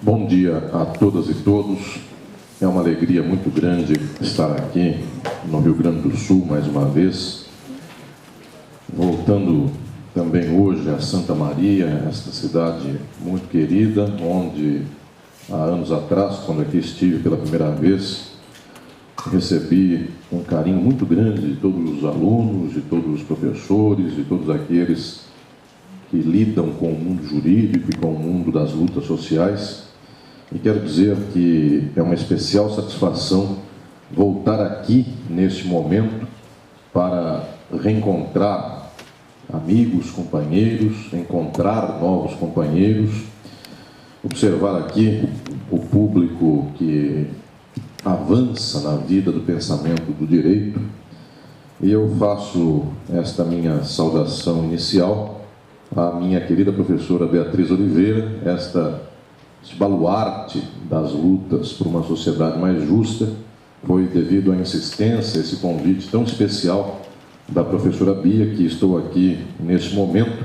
Bom dia a todas e todos. É uma alegria muito grande estar aqui no Rio Grande do Sul mais uma vez, voltando também hoje a Santa Maria, esta cidade muito querida, onde há anos atrás, quando aqui estive pela primeira vez, recebi um carinho muito grande de todos os alunos, de todos os professores, de todos aqueles que lidam com o mundo jurídico e com o mundo das lutas sociais. E quero dizer que é uma especial satisfação voltar aqui, neste momento, para reencontrar amigos, companheiros, encontrar novos companheiros, observar aqui o público que avança na vida do pensamento do direito. E eu faço esta minha saudação inicial à minha querida professora Beatriz Oliveira, este baluarte das lutas por uma sociedade mais justa. Foi devido à insistência, esse convite tão especial da professora Bia, que estou aqui neste momento.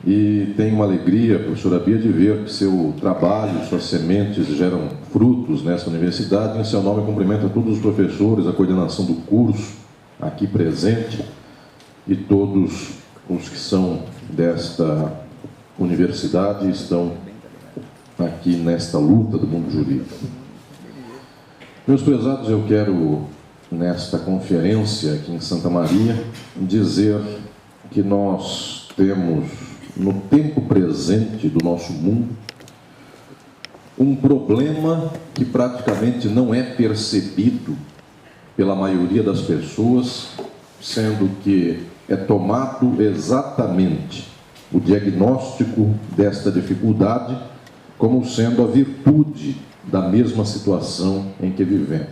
E tenho uma alegria, professora Bia, de ver que seu trabalho, suas sementes geram frutos nessa universidade. Em seu nome, eu cumprimento a todos os professores, a coordenação do curso aqui presente e todos os que são desta universidade e estão aqui nesta luta do mundo jurídico. Meus prezados, eu quero, nesta conferência aqui em Santa Maria, dizer que nós temos, no tempo presente do nosso mundo, um problema que praticamente não é percebido pela maioria das pessoas, sendo que é tomado exatamente o diagnóstico desta dificuldade como sendo a virtude da mesma situação em que vivemos.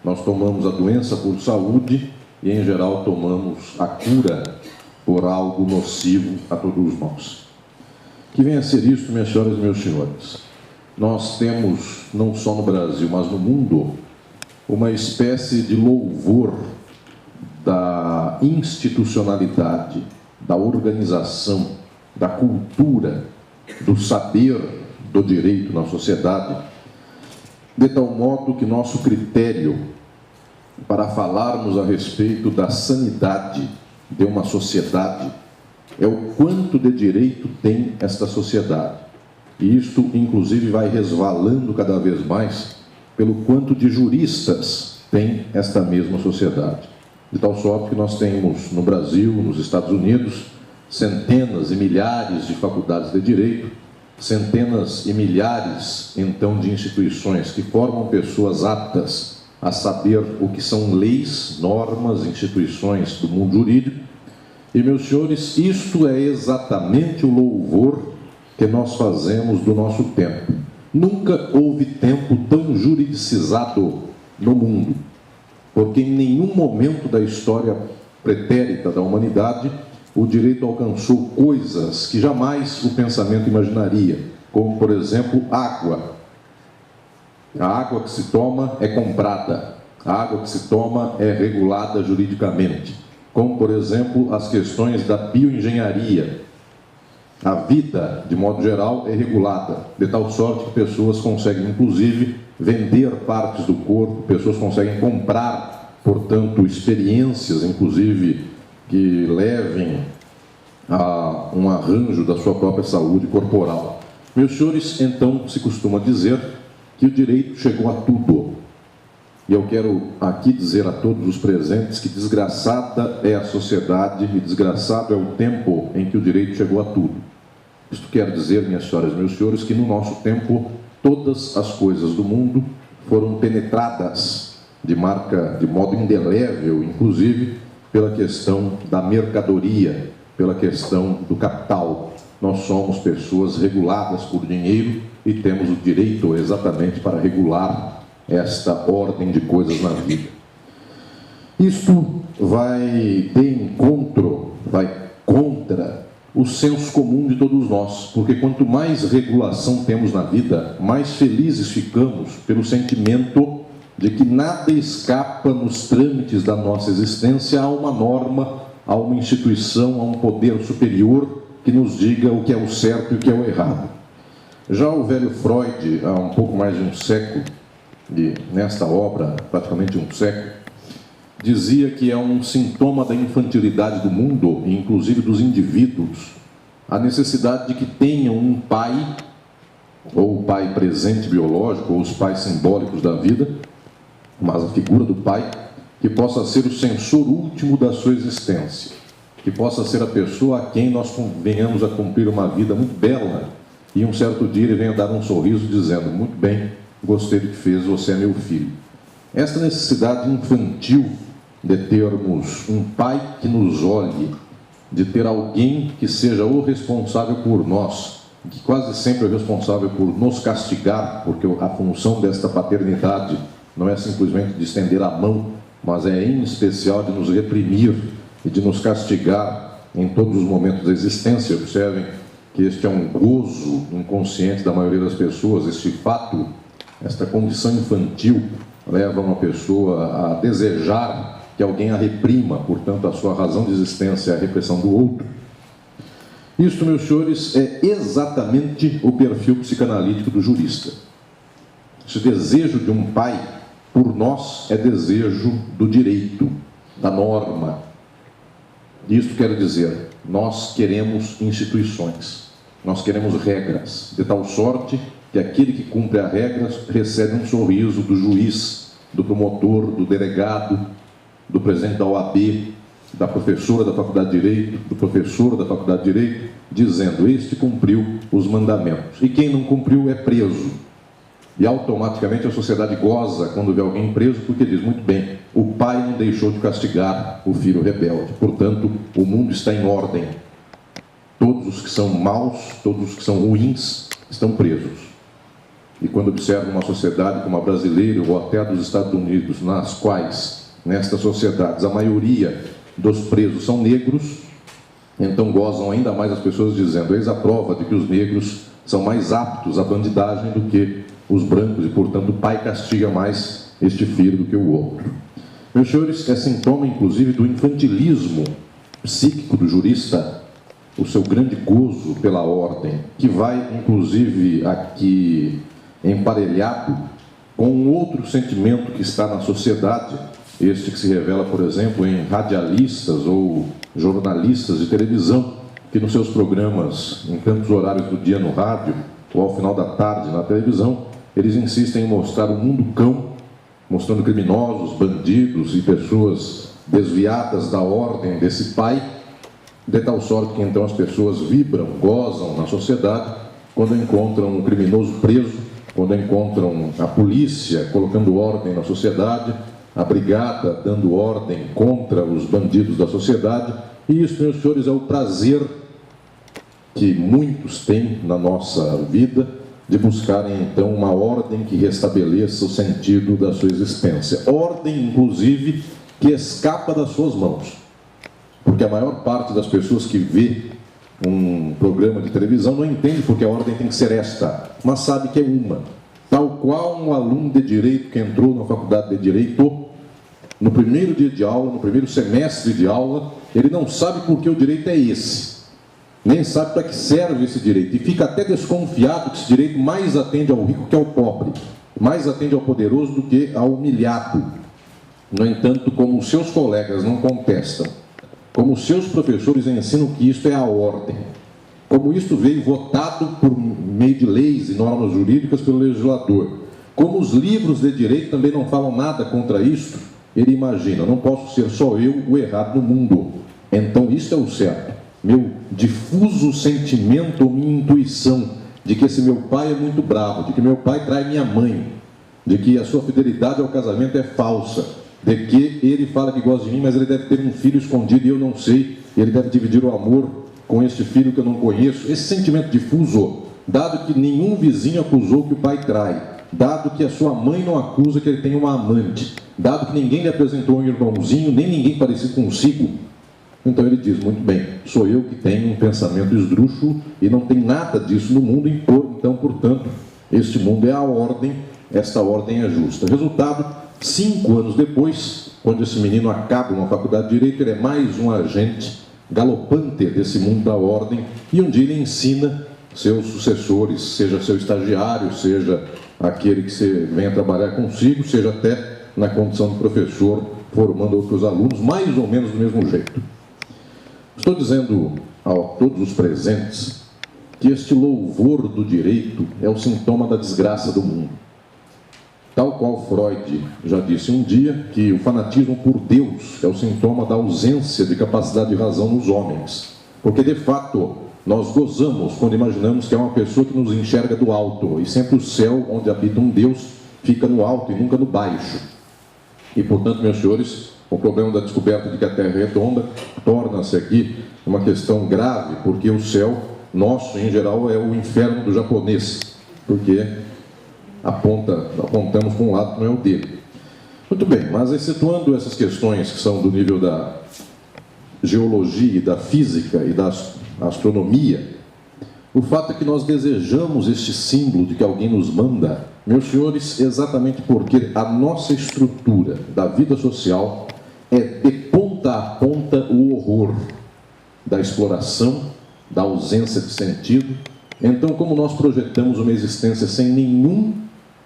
Nós tomamos a doença por saúde e, em geral, tomamos a cura por algo nocivo a todos nós. Que venha a ser isso, minhas senhoras e meus senhores. Nós temos, não só no Brasil, mas no mundo, uma espécie de louvor da institucionalidade, da organização, da cultura, do saber do direito na sociedade, de tal modo que nosso critério para falarmos a respeito da sanidade de uma sociedade é o quanto de direito tem esta sociedade. E isto, inclusive, vai resvalando cada vez mais pelo quanto de juristas tem esta mesma sociedade. De tal sorte que nós temos no Brasil, nos Estados Unidos, centenas e milhares de faculdades de direito, centenas e milhares, então, de instituições que formam pessoas aptas a saber o que são leis, normas, instituições do mundo jurídico. E, meus senhores, isto é exatamente o louvor que nós fazemos do nosso tempo. Nunca houve tempo tão juridicizado no mundo, porque em nenhum momento da história pretérita da humanidade o direito alcançou coisas que jamais o pensamento imaginaria, como, por exemplo, água. A água que se toma é comprada, a água que se toma é regulada juridicamente, como, por exemplo, as questões da bioengenharia. A vida, de modo geral, é regulada, de tal sorte que pessoas conseguem, inclusive, vender partes do corpo, pessoas conseguem comprar, portanto, experiências, inclusive, que levem a um arranjo da sua própria saúde corporal. Meus senhores, então, se costuma dizer que o direito chegou a tudo. E eu quero aqui dizer a todos os presentes que desgraçada é a sociedade e desgraçado é o tempo em que o direito chegou a tudo. Isto quer dizer, minhas senhoras e meus senhores, que no nosso tempo todas as coisas do mundo foram penetradas de modo indelével, inclusive, pela questão da mercadoria, pela questão do capital. Nós somos pessoas reguladas por dinheiro e temos o direito exatamente para regular esta ordem de coisas na vida. Isto vai de encontro, vai contra o senso comum de todos nós, porque quanto mais regulação temos na vida, mais felizes ficamos pelo sentimento de que nada escapa nos trâmites da nossa existência a uma norma, a uma instituição, a um poder superior que nos diga o que é o certo e o que é o errado. Já o velho Freud, há um pouco mais de um século, e nesta obra, praticamente um século, dizia que é um sintoma da infantilidade do mundo, e inclusive dos indivíduos, a necessidade de que tenham um pai, ou o pai presente biológico, ou os pais simbólicos da vida, mas a figura do pai, que possa ser o censor último da sua existência, que possa ser a pessoa a quem nós venhamos a cumprir uma vida muito bela, e um certo dia ele venha dar um sorriso dizendo: muito bem, gostei do que fez, você é meu filho. Esta necessidade infantil de termos um pai que nos olhe, de ter alguém que seja o responsável por nós, que quase sempre é responsável por nos castigar, porque a função desta paternidade não é simplesmente de estender a mão, mas é em especial de nos reprimir e de nos castigar em todos os momentos da existência. Observem que este é um gozo inconsciente da maioria das pessoas. Este fato, esta condição infantil, leva uma pessoa a desejar que alguém a reprima, portanto, a sua razão de existência é a repressão do outro. Isto, meus senhores, é exatamente o perfil psicanalítico do jurista. Esse desejo de um pai por nós é desejo do direito, da norma. Isto quer dizer, nós queremos instituições, nós queremos regras, de tal sorte que aquele que cumpre a regra recebe um sorriso do juiz, do promotor, do delegado, do presidente da OAB, da professora da Faculdade de Direito, do professor da Faculdade de Direito, dizendo: este cumpriu os mandamentos. E quem não cumpriu é preso. E automaticamente a sociedade goza quando vê alguém preso, porque diz: muito bem, o pai não deixou de castigar o filho rebelde, portanto, o mundo está em ordem. Todos os que são maus, todos os que são ruins, estão presos. E quando observa uma sociedade como a brasileira ou até a dos Estados Unidos, nas quais, nestas sociedades, a maioria dos presos são negros, então gozam ainda mais as pessoas dizendo: eis a prova de que os negros são mais aptos à bandidagem do que os brancos, e portanto o pai castiga mais este filho do que o outro. Meus senhores, é sintoma inclusive do infantilismo psíquico do jurista, o seu grande gozo pela ordem, que vai inclusive aqui emparelhado com um outro sentimento que está na sociedade, este que se revela, por exemplo, em radialistas ou jornalistas de televisão, que nos seus programas, em tantos horários do dia no rádio, ou ao final da tarde na televisão, eles insistem em mostrar o mundo cão, mostrando criminosos, bandidos e pessoas desviadas da ordem desse pai, de tal sorte que então as pessoas vibram, gozam na sociedade quando encontram um criminoso preso, quando encontram a polícia colocando ordem na sociedade, a brigada dando ordem contra os bandidos da sociedade. E isso, meus senhores, é o prazer que muitos têm na nossa vida, de buscarem então uma ordem que restabeleça o sentido da sua existência. Ordem, inclusive, que escapa das suas mãos. Porque a maior parte das pessoas que vê um programa de televisão não entende porque a ordem tem que ser esta, mas sabe que é uma. Tal qual um aluno de Direito que entrou na Faculdade de Direito, no primeiro dia de aula, no primeiro semestre de aula, ele não sabe por que o direito é esse. Nem sabe para que serve esse direito, e fica até desconfiado que esse direito mais atende ao rico que ao pobre, mais atende ao poderoso do que ao humilhado. No entanto, como os seus colegas não contestam, como os seus professores ensinam que isto é a ordem, como isto veio votado por meio de leis e normas jurídicas pelo legislador, como os livros de direito também não falam nada contra isto, ele imagina: não posso ser só eu o errado no mundo, então isto é o certo. Meu difuso sentimento ou minha intuição de que esse meu pai é muito bravo, de que meu pai trai minha mãe, de que a sua fidelidade ao casamento é falsa, de que ele fala que gosta de mim, mas ele deve ter um filho escondido e eu não sei, ele deve dividir o amor com este filho que eu não conheço. Esse sentimento difuso, dado que nenhum vizinho acusou que o pai trai, dado que a sua mãe não acusa que ele tem uma amante, dado que ninguém lhe apresentou um irmãozinho, nem ninguém parecido consigo, então ele diz: muito bem, sou eu que tenho um pensamento esdrúxulo e não tem nada disso no mundo, então, portanto, este mundo é a ordem, esta ordem é justa. Resultado, 5 anos depois, quando esse menino acaba uma faculdade de Direito, ele é mais um agente galopante desse mundo da ordem, e um dia ele ensina seus sucessores, seja seu estagiário, seja aquele que você venha trabalhar consigo, seja até na condição de professor, formando outros alunos, mais ou menos do mesmo jeito. Estou dizendo a todos os presentes que este louvor do direito é o sintoma da desgraça do mundo. Tal qual Freud já disse um dia que o fanatismo por Deus é o sintoma da ausência de capacidade de razão nos homens. Porque, de fato, nós gozamos quando imaginamos que é uma pessoa que nos enxerga do alto, e sempre o céu onde habita um Deus fica no alto e nunca no baixo. E, portanto, meus senhores, o problema da descoberta de que a Terra é redonda torna-se aqui uma questão grave, porque o céu nosso, em geral, é o inferno do japonês, porque apontamos para um lado que não é o dele. Muito bem, mas excetuando essas questões que são do nível da geologia e da física e da astronomia, o fato é que nós desejamos este símbolo de que alguém nos manda, meus senhores, exatamente porque a nossa estrutura da vida social é de ponta a ponta o horror da exploração, da ausência de sentido. Então, como nós projetamos uma existência sem nenhum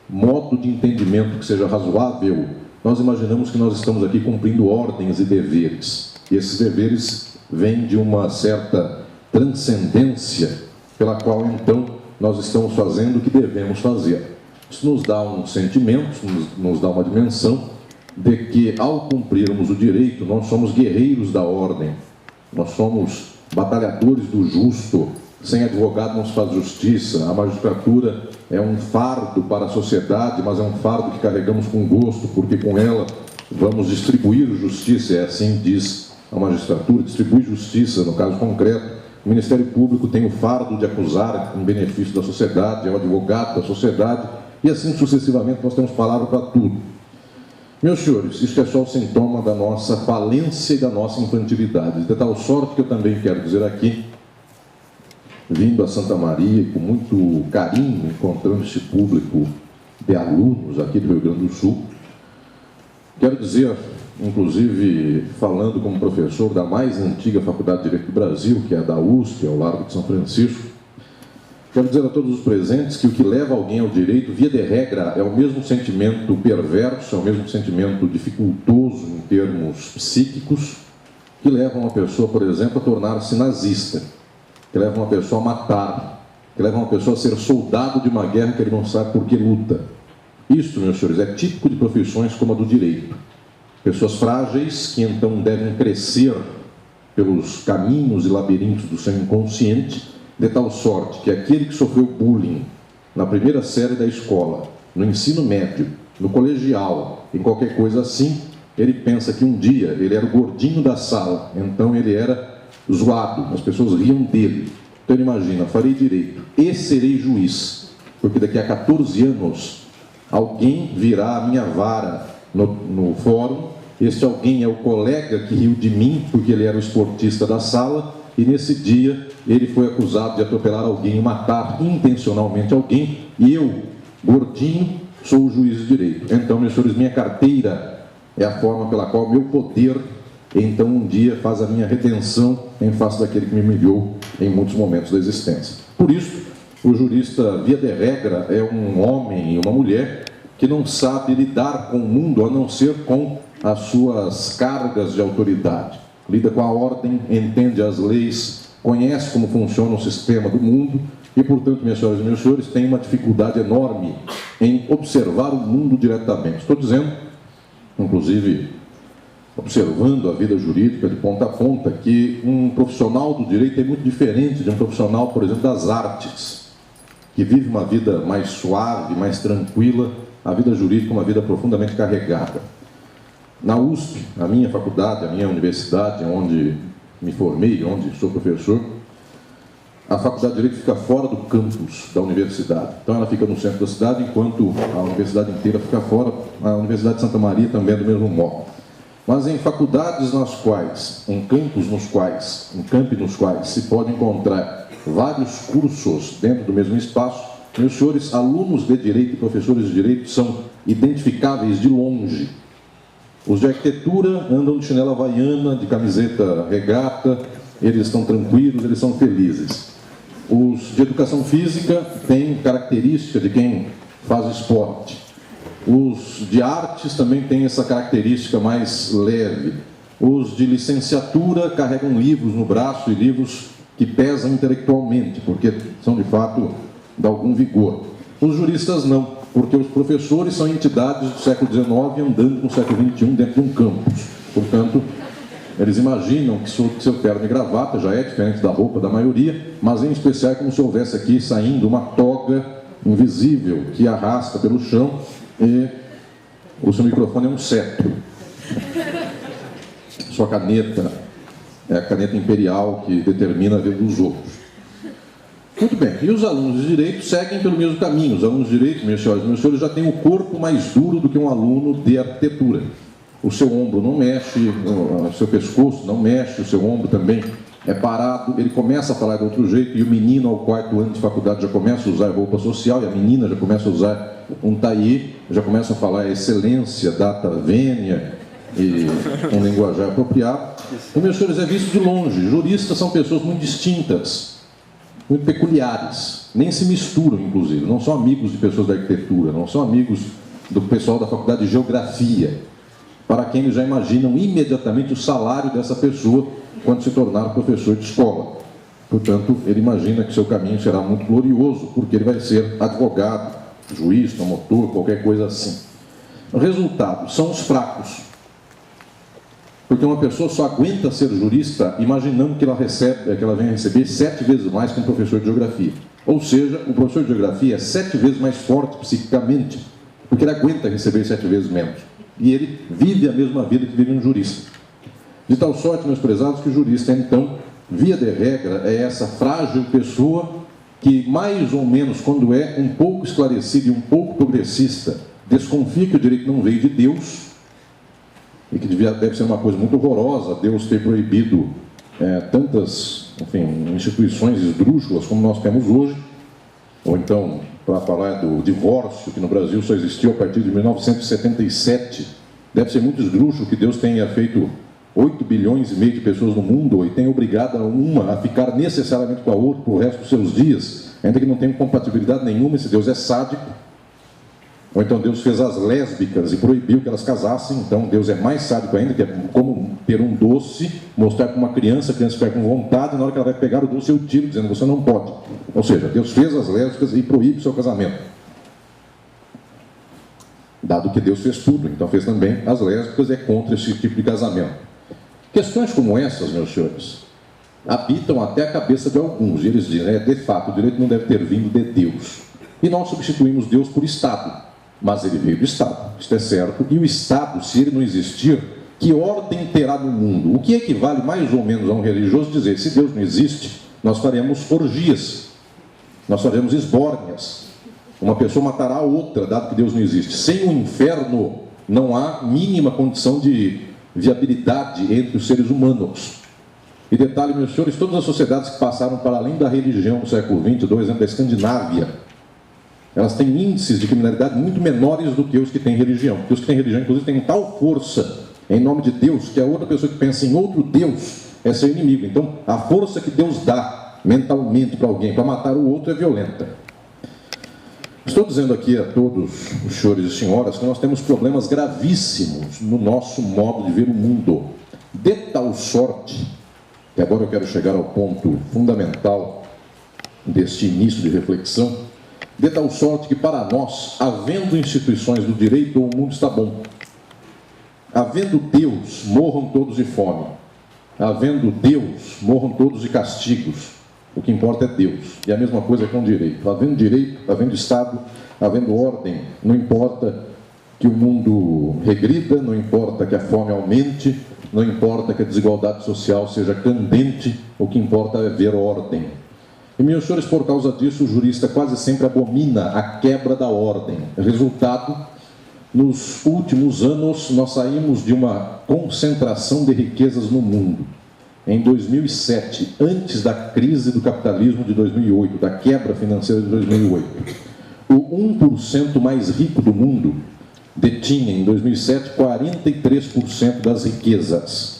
modo de entendimento que seja razoável, nós imaginamos que nós estamos aqui cumprindo ordens e deveres. E esses deveres vêm de uma certa transcendência pela qual, então, nós estamos fazendo o que devemos fazer. Isso nos dá um sentimento, nos dá uma dimensão de que, ao cumprirmos o direito, nós somos guerreiros da ordem, nós somos batalhadores do justo. Sem advogado não se faz justiça. A magistratura é um fardo para a sociedade, mas é um fardo que carregamos com gosto, porque com ela vamos distribuir justiça, é assim diz a magistratura, distribui justiça. No caso concreto, o Ministério Público tem o fardo de acusar em benefício da sociedade, é o advogado da sociedade, e assim sucessivamente nós temos palavra para tudo. Meus senhores, isso é só o sintoma da nossa falência e da nossa infantilidade, de tal sorte que eu também quero dizer aqui, vindo a Santa Maria, com muito carinho, encontrando este público de alunos aqui do Rio Grande do Sul, quero dizer, inclusive falando como professor da mais antiga Faculdade de Direito do Brasil, que é a da USP, ao Largo de São Francisco, quero dizer a todos os presentes que o que leva alguém ao direito, via de regra, é o mesmo sentimento perverso, é o mesmo sentimento dificultoso em termos psíquicos, que leva uma pessoa, por exemplo, a tornar-se nazista, que leva uma pessoa a matar, que leva uma pessoa a ser soldado de uma guerra que ele não sabe por que luta. Isso, meus senhores, é típico de profissões como a do direito. Pessoas frágeis que então devem crescer pelos caminhos e labirintos do seu inconsciente, de tal sorte que aquele que sofreu bullying na primeira série da escola, no ensino médio, no colegial, em qualquer coisa assim, ele pensa que um dia ele era o gordinho da sala, então ele era zoado, as pessoas riam dele. Então ele imagina, farei direito e serei juiz, porque daqui a 14 anos alguém virá a minha vara no fórum, este alguém é o colega que riu de mim, porque ele era o esportista da sala, e nesse dia ele foi acusado de atropelar alguém e matar intencionalmente alguém, e eu, gordinho, sou o juiz de direito. Então, meus senhores, minha carteira é a forma pela qual meu poder, então, um dia faz a minha redenção em face daquele que me humilhou em muitos momentos da existência. Por isso, o jurista, via de regra, é um homem e uma mulher que não sabe lidar com o mundo a não ser com as suas cargas de autoridade. Lida com a ordem, entende as leis, conhece como funciona o sistema do mundo e, portanto, minhas senhoras e meus senhores, tem uma dificuldade enorme em observar o mundo diretamente. Estou dizendo, inclusive, observando a vida jurídica de ponta a ponta, que um profissional do direito é muito diferente de um profissional, por exemplo, das artes, que vive uma vida mais suave, mais tranquila. A vida jurídica é uma vida profundamente carregada. Na USP, a minha faculdade, a minha universidade, onde me formei, onde sou professor, a Faculdade de Direito fica fora do campus da universidade. Então ela fica no centro da cidade, enquanto a universidade inteira fica fora. A Universidade de Santa Maria também é do mesmo modo. Mas em faculdades nas quais, em campi nos quais se pode encontrar vários cursos dentro do mesmo espaço, meus senhores, alunos de direito e professores de direito são identificáveis de longe. Os de arquitetura andam de chinela havaiana, de camiseta regata, eles estão tranquilos, eles são felizes. Os de educação física têm característica de quem faz esporte. Os de artes também têm essa característica mais leve. Os de licenciatura carregam livros no braço e livros que pesam intelectualmente, porque são de fato de algum vigor. Os juristas não, porque os professores são entidades do século XIX andando no século XXI dentro de um campus. Portanto, eles imaginam que seu terno e gravata já é diferente da roupa da maioria, mas em especial é como se houvesse aqui saindo uma toga invisível que arrasta pelo chão e o seu microfone é um cetro. Sua caneta é a caneta imperial que determina a vida dos outros. Muito bem, e os alunos de Direito seguem pelo mesmo caminho. Os alunos de Direito, meus senhores, já têm o corpo mais duro do que um aluno de Arquitetura. O seu ombro não mexe, o seu pescoço não mexe, o seu ombro também é parado, ele começa a falar de outro jeito, e o menino ao quarto ano de faculdade já começa a usar roupa social, e a menina já começa a usar um taillé, já começa a falar excelência, data vênia, e um linguajar apropriado. E, meus senhores, é visto de longe. Juristas são pessoas muito distintas, muito peculiares, nem se misturam, inclusive, não são amigos de pessoas da arquitetura, não são amigos do pessoal da faculdade de geografia, para quem eles já imaginam imediatamente o salário dessa pessoa quando se tornar professor de escola. Portanto, ele imagina que seu caminho será muito glorioso, porque ele vai ser advogado, juiz, promotor, qualquer coisa assim. O resultado são os fracos. Porque uma pessoa só aguenta ser jurista imaginando que ela venha receber 7 vezes mais que um professor de geografia. Ou seja, o professor de geografia é 7 vezes mais forte psiquicamente, porque ele aguenta receber 7 vezes menos. E ele vive a mesma vida que vive um jurista. De tal sorte, meus prezados, que o jurista, então, via de regra, é essa frágil pessoa que, mais ou menos, quando é um pouco esclarecido e um pouco progressista, desconfia que o direito não veio de Deus, e que deve ser uma coisa muito horrorosa Deus ter proibido tantas, enfim, instituições esdrúxulas como nós temos hoje, ou então, para falar do divórcio, que no Brasil só existiu a partir de 1977, deve ser muito esdrúxulo que Deus tenha feito 8 bilhões e meio de pessoas no mundo e tenha obrigado uma a ficar necessariamente com a outra por resto dos seus dias, ainda que não tenha compatibilidade nenhuma. Esse Deus é sádico. Ou então Deus fez as lésbicas e proibiu que elas casassem, então Deus é mais sádico ainda, que é como ter um doce, mostrar para uma criança, a criança fica com vontade, e na hora que ela vai pegar o doce eu tiro, dizendo você não pode. Ou seja, Deus fez as lésbicas e proíbe o seu casamento. Dado que Deus fez tudo, então fez também as lésbicas e é contra esse tipo de casamento. Questões como essas, meus senhores, habitam até a cabeça de alguns, e eles dizem, de fato, o direito não deve ter vindo de Deus. E nós substituímos Deus por Estado. Mas ele veio do Estado, isto é certo, e o Estado, se ele não existir, que ordem terá no mundo? O que equivale mais ou menos a um religioso dizer, se Deus não existe, nós faremos orgias, nós faremos esbórnias, uma pessoa matará a outra, dado que Deus não existe. Sem o inferno, não há mínima condição de viabilidade entre os seres humanos. E detalhe, meus senhores, todas as sociedades que passaram para além da religião no século XX, do exemplo da Escandinávia, elas têm índices de criminalidade muito menores do que os que têm religião. Porque os que têm religião, inclusive, têm tal força em nome de Deus, que a outra pessoa que pensa em outro Deus é seu inimigo. Então, a força que Deus dá mentalmente para alguém, para matar o outro, é violenta. Estou dizendo aqui a todos os senhores e senhoras que nós temos problemas gravíssimos no nosso modo de ver o mundo. De tal sorte, que agora eu quero chegar ao ponto fundamental deste início de reflexão, de tal sorte que para nós, havendo instituições do direito, o mundo está bom. Havendo Deus, morram todos de fome. Havendo Deus, morram todos de castigos. O que importa é Deus. E a mesma coisa com o direito. Havendo Estado, havendo ordem, não importa que o mundo regrida, não importa que a fome aumente, não importa que a desigualdade social seja candente, o que importa é ver ordem. E, meus senhores, por causa disso, o jurista quase sempre abomina a quebra da ordem. Resultado, nos últimos anos, nós saímos de uma concentração de riquezas no mundo. Em 2007, antes da crise do capitalismo de 2008, da quebra financeira de 2008, o 1% mais rico do mundo detinha, em 2007, 43% das riquezas.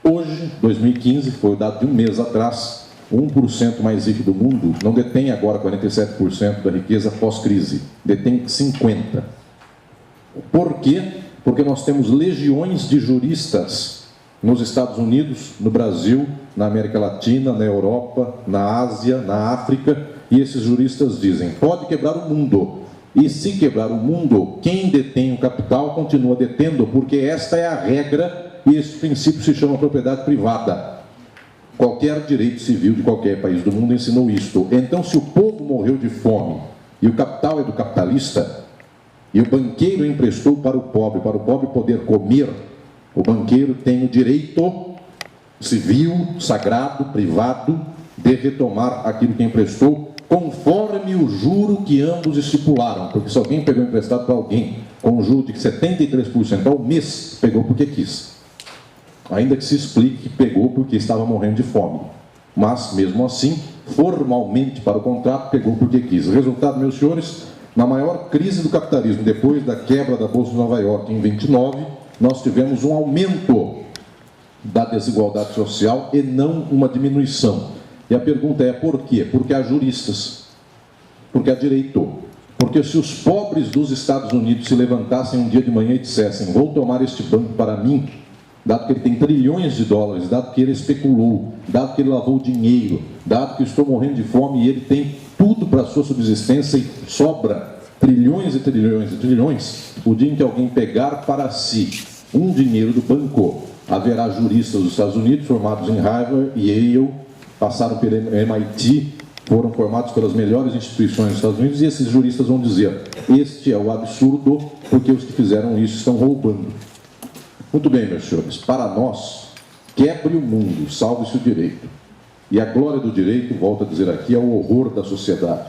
Hoje, 2015, foi o dado de um mês atrás, 1% mais rico do mundo não detém agora 47% da riqueza pós-crise, detém 50%. Por quê? Porque nós temos legiões de juristas nos Estados Unidos, no Brasil, na América Latina, na Europa, na Ásia, na África, e esses juristas dizem, pode quebrar o mundo, e se quebrar o mundo, quem detém o capital continua detendo, porque esta é a regra, e esse princípio se chama propriedade privada. Qualquer direito civil de qualquer país do mundo ensinou isto. Então, se o povo morreu de fome, e o capital é do capitalista, e o banqueiro emprestou para o pobre poder comer, o banqueiro tem o direito civil, sagrado, privado, de retomar aquilo que emprestou, conforme o juro que ambos estipularam. Porque se alguém pegou emprestado para alguém com um juro de 73% ao mês, pegou porque quis. Ainda que se explique que pegou porque estava morrendo de fome. Mas, mesmo assim, formalmente para o contrato, pegou porque quis. Resultado, meus senhores, na maior crise do capitalismo, depois da quebra da Bolsa de Nova York em 29, nós tivemos um aumento da desigualdade social e não uma diminuição. E a pergunta é por quê? Porque há juristas, porque há direito. Porque se os pobres dos Estados Unidos se levantassem um dia de manhã e dissessem, vou tomar este banco para mim, dado que ele tem trilhões de dólares, dado que ele especulou, dado que ele lavou dinheiro, dado que estou morrendo de fome e ele tem tudo para a sua subsistência e sobra trilhões e trilhões e trilhões, o dia em que alguém pegar para si um dinheiro do banco, haverá juristas dos Estados Unidos formados em Harvard e Yale, passaram pelo MIT, foram formados pelas melhores instituições dos Estados Unidos, e esses juristas vão dizer, este é o absurdo, porque os que fizeram isso estão roubando. Muito bem, meus senhores, para nós, quebre o mundo, salve-se o direito. E a glória do direito, volto a dizer aqui, é o horror da sociedade.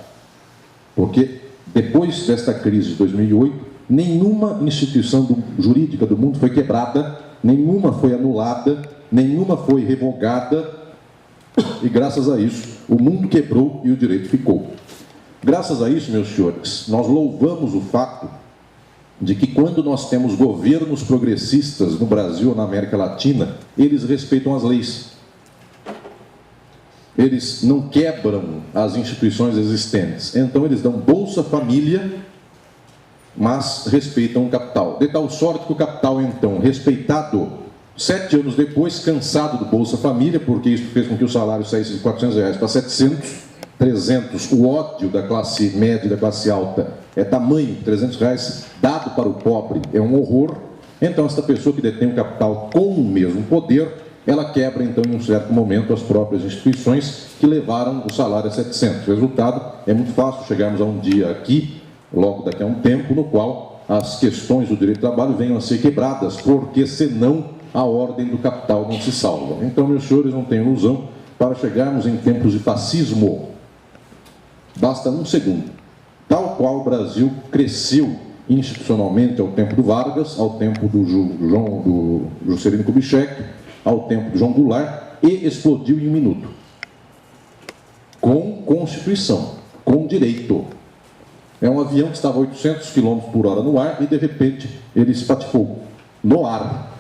Porque depois desta crise de 2008, nenhuma instituição jurídica do mundo foi quebrada, nenhuma foi anulada, nenhuma foi revogada, e graças a isso, o mundo quebrou e o direito ficou. Graças a isso, meus senhores, nós louvamos o fato de que quando nós temos governos progressistas no Brasil ou na América Latina, eles respeitam as leis. Eles não quebram as instituições existentes. Então, eles dão Bolsa Família, mas respeitam o capital. De tal sorte que o capital, então, respeitado, 7 anos depois, cansado do Bolsa Família, porque isso fez com que o salário saísse de R$400 para 700, 300, o ódio da classe média e da classe alta é tamanho, R$300 dado para o pobre é um horror. Então, esta pessoa que detém o capital com o mesmo poder, ela quebra, então, em um certo momento, as próprias instituições que levaram o salário a 700. O resultado é muito fácil chegarmos a um dia aqui, logo daqui a um tempo, no qual as questões do direito do trabalho venham a ser quebradas, porque senão a ordem do capital não se salva. Então, meus senhores, não tenham ilusão, para chegarmos em tempos de fascismo, basta um segundo. Tal qual o Brasil cresceu institucionalmente ao tempo do Vargas, ao tempo do Juscelino Kubitschek, ao tempo do João Goulart, e explodiu em um minuto. Com Constituição, com direito. É um avião que estava a 800 km por hora no ar e, de repente, ele espatifou no ar.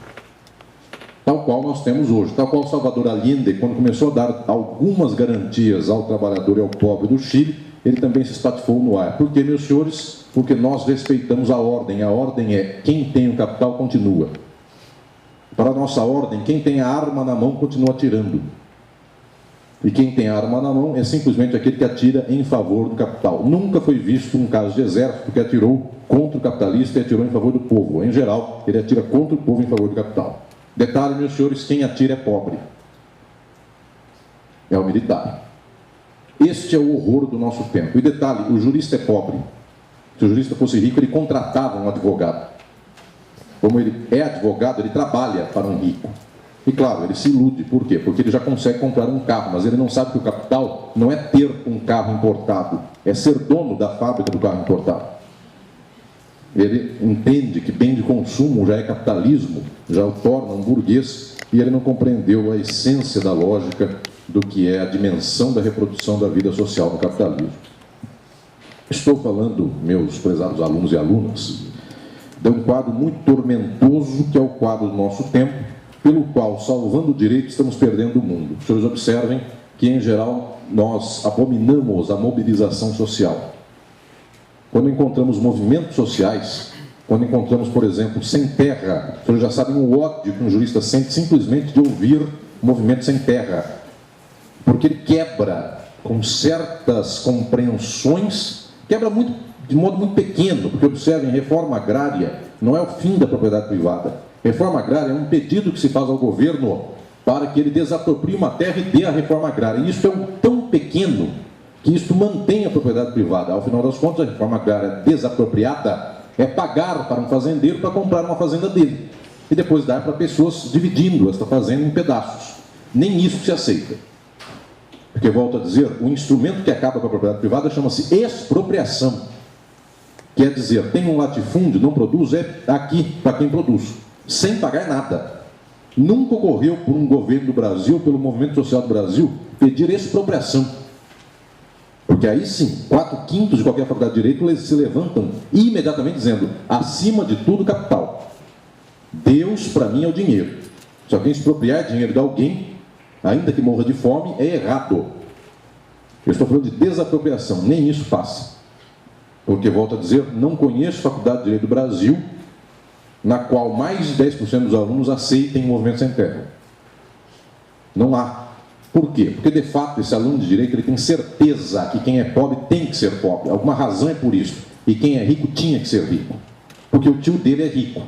Tal qual nós temos hoje. Tal qual Salvador Allende, quando começou a dar algumas garantias ao trabalhador e ao pobre do Chile, ele também se espatifou no ar. Por quê, meus senhores? Porque nós respeitamos a ordem. A ordem é, quem tem o capital continua. Para a nossa ordem, quem tem a arma na mão continua atirando. E quem tem a arma na mão é simplesmente aquele que atira em favor do capital. Nunca foi visto um caso de exército que atirou contra o capitalista e atirou em favor do povo. Em geral, ele atira contra o povo em favor do capital. Detalhe, meus senhores, quem atira é pobre. É o militar. Este é o horror do nosso tempo. E detalhe, o jurista é pobre. Se o jurista fosse rico, ele contratava um advogado. Como ele é advogado, ele trabalha para um rico. E claro, ele se ilude. Por quê? Porque ele já consegue comprar um carro, mas ele não sabe que o capital não é ter um carro importado, é ser dono da fábrica do carro importado. Ele entende que bem de consumo já é capitalismo, já o torna um burguês, e ele não compreendeu a essência da lógica do que é a dimensão da reprodução da vida social no capitalismo. Estou falando, meus prezados alunos e alunas, de um quadro muito tormentoso, que é o quadro do nosso tempo, pelo qual, salvando o direito, estamos perdendo o mundo. Os senhores observem que, em geral, nós abominamos a mobilização social. Quando encontramos movimentos sociais, quando encontramos, por exemplo, sem terra, vocês já sabem o ódio que um jurista sente simplesmente de ouvir movimento sem terra, porque ele quebra com certas compreensões, quebra muito, de modo muito pequeno, porque observem, reforma agrária não é o fim da propriedade privada. Reforma agrária é um pedido que se faz ao governo para que ele desaproprie uma terra e dê a reforma agrária. E isso é tão pequeno que isso mantém a propriedade privada. Ao final das contas, a reforma agrária desapropriada é pagar para um fazendeiro para comprar uma fazenda dele e depois dar para pessoas dividindo esta fazenda em pedaços. Nem isso se aceita. Porque, volto a dizer, o instrumento que acaba com a propriedade privada chama-se expropriação. Quer dizer, tem um latifúndio, não produz, é aqui para quem produz, sem pagar nada. Nunca ocorreu por um governo do Brasil, pelo movimento social do Brasil, pedir expropriação. Porque aí sim, 4/5 de qualquer faculdade de Direito se levantam imediatamente dizendo, acima de tudo, capital. Deus, para mim, é o dinheiro. Se alguém expropriar dinheiro de alguém, ainda que morra de fome, é errado. Eu estou falando de desapropriação, nem isso passa. Porque, volto a dizer, não conheço faculdade de Direito do Brasil na qual mais de 10% dos alunos aceitem o movimento sem terra. Não há. Por quê? Porque, de fato, esse aluno de Direito ele tem certeza que quem é pobre tem que ser pobre. Alguma razão é por isso. E quem é rico tinha que ser rico. Porque o tio dele é rico.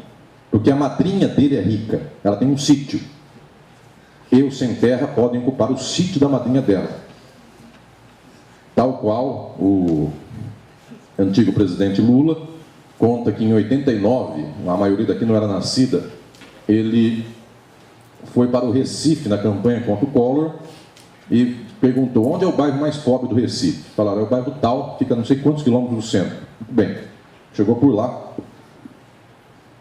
Porque a madrinha dele é rica. Ela tem um sítio. Eu, sem terra, podem ocupar o sítio da madrinha dela. Tal qual o antigo presidente Lula conta que em 89, a maioria daqui não era nascida, ele foi para o Recife na campanha contra o Collor e perguntou, onde é o bairro mais pobre do Recife? Falaram, é o bairro tal, fica não sei quantos quilômetros do centro. Muito bem, chegou por lá.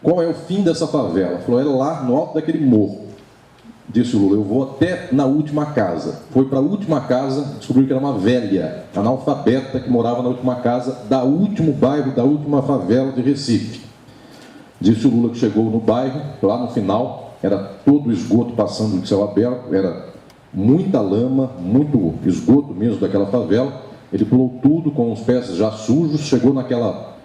Qual é o fim dessa favela? Falou, é lá no alto daquele morro. Disse o Lula, eu vou até na última casa. Foi para a última casa, descobriu que era uma velha, analfabeta, que morava na última casa, da último bairro, da última favela de Recife. Disse o Lula que chegou no bairro, lá no final, era todo o esgoto passando de céu aberto, era muita lama, muito esgoto mesmo daquela favela. Ele pulou tudo com os pés já sujos, chegou naquela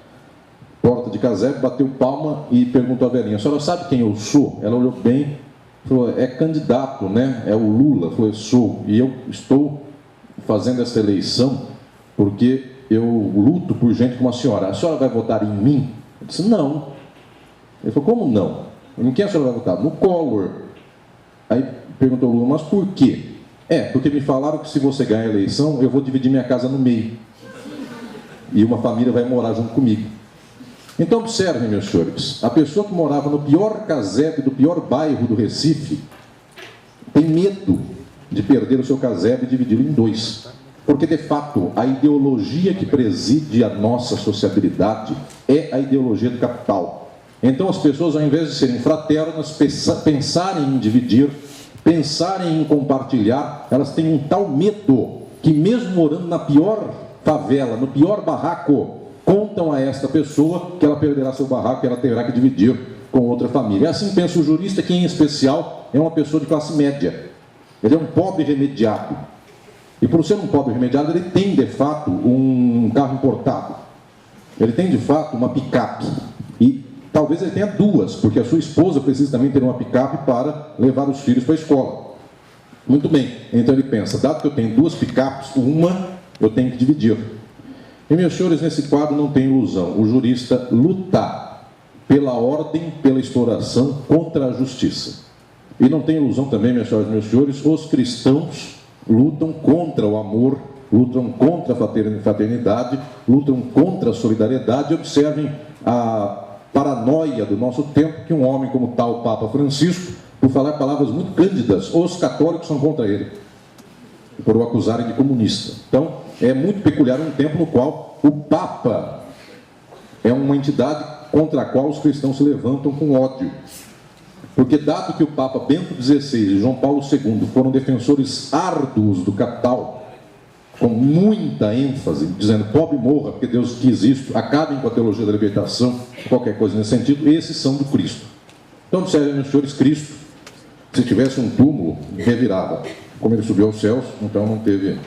porta de casebre, bateu palma e perguntou à velhinha, a senhora sabe quem eu sou? Ela olhou bem, falou, é candidato, né? É o Lula. Falou, sou. E eu estou fazendo essa eleição porque eu luto por gente como a senhora. A senhora vai votar em mim? Eu disse, não. Ele falou, como não? Em quem a senhora vai votar? No Collor. Aí perguntou o Lula, mas por quê? Porque me falaram que se você ganhar a eleição, eu vou dividir minha casa no meio. E uma família vai morar junto comigo. Então, observem, meus senhores, a pessoa que morava no pior casebre do pior bairro do Recife tem medo de perder o seu casebre e dividi-lo em dois. Porque, de fato, a ideologia que preside a nossa sociabilidade é a ideologia do capital. Então, as pessoas, ao invés de serem fraternas, pensarem em dividir, pensarem em compartilhar, elas têm um tal medo que, mesmo morando na pior favela, no pior barraco, contam a esta pessoa que ela perderá seu barraco e ela terá que dividir com outra família. Assim pensa o jurista, que em especial é uma pessoa de classe média. Ele é um pobre remediado. E por ser um pobre remediado, ele tem de fato um carro importado. Ele tem de fato uma picape. E talvez ele tenha duas, porque a sua esposa precisa também ter uma picape para levar os filhos para a escola. Muito bem, então ele pensa, dado que eu tenho duas picapes, uma eu tenho que dividir. E, meus senhores, nesse quadro não tem ilusão. O jurista luta pela ordem, pela exploração, contra a justiça. E não tem ilusão também, minhas senhoras e meus senhores, os cristãos lutam contra o amor, lutam contra a fraternidade, lutam contra a solidariedade. Observem a paranoia do nosso tempo, que um homem como tal Papa Francisco, por falar palavras muito cândidas, os católicos são contra ele, por o acusarem de comunista. Então, é muito peculiar um tempo no qual o Papa é uma entidade contra a qual os cristãos se levantam com ódio. Porque, dado que o Papa Bento XVI e João Paulo II foram defensores árduos do capital, com muita ênfase, dizendo, pobre morra, porque Deus quis isso, acabem com a teologia da libertação, qualquer coisa nesse sentido, esses são do Cristo. Então, observem, meus senhores, Cristo, se tivesse um túmulo, revirava. Como ele subiu aos céus, então não teve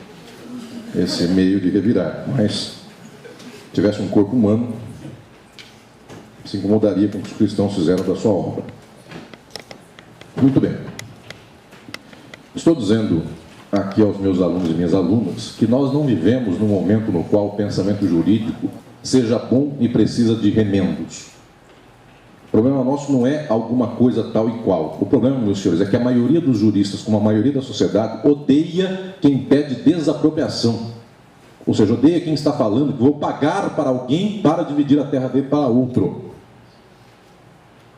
esse meio de revirar. Mas, se tivesse um corpo humano, se incomodaria com o que os cristãos fizeram da sua obra. Muito bem. Estou dizendo aqui aos meus alunos e minhas alunas que nós não vivemos num momento no qual o pensamento jurídico seja bom e precisa de remendos. O problema nosso não é alguma coisa tal e qual. O problema, meus senhores, é que a maioria dos juristas, como a maioria da sociedade, odeia quem pede desapropriação. Ou seja, odeia quem está falando que vou pagar para alguém para dividir a terra dele para outro.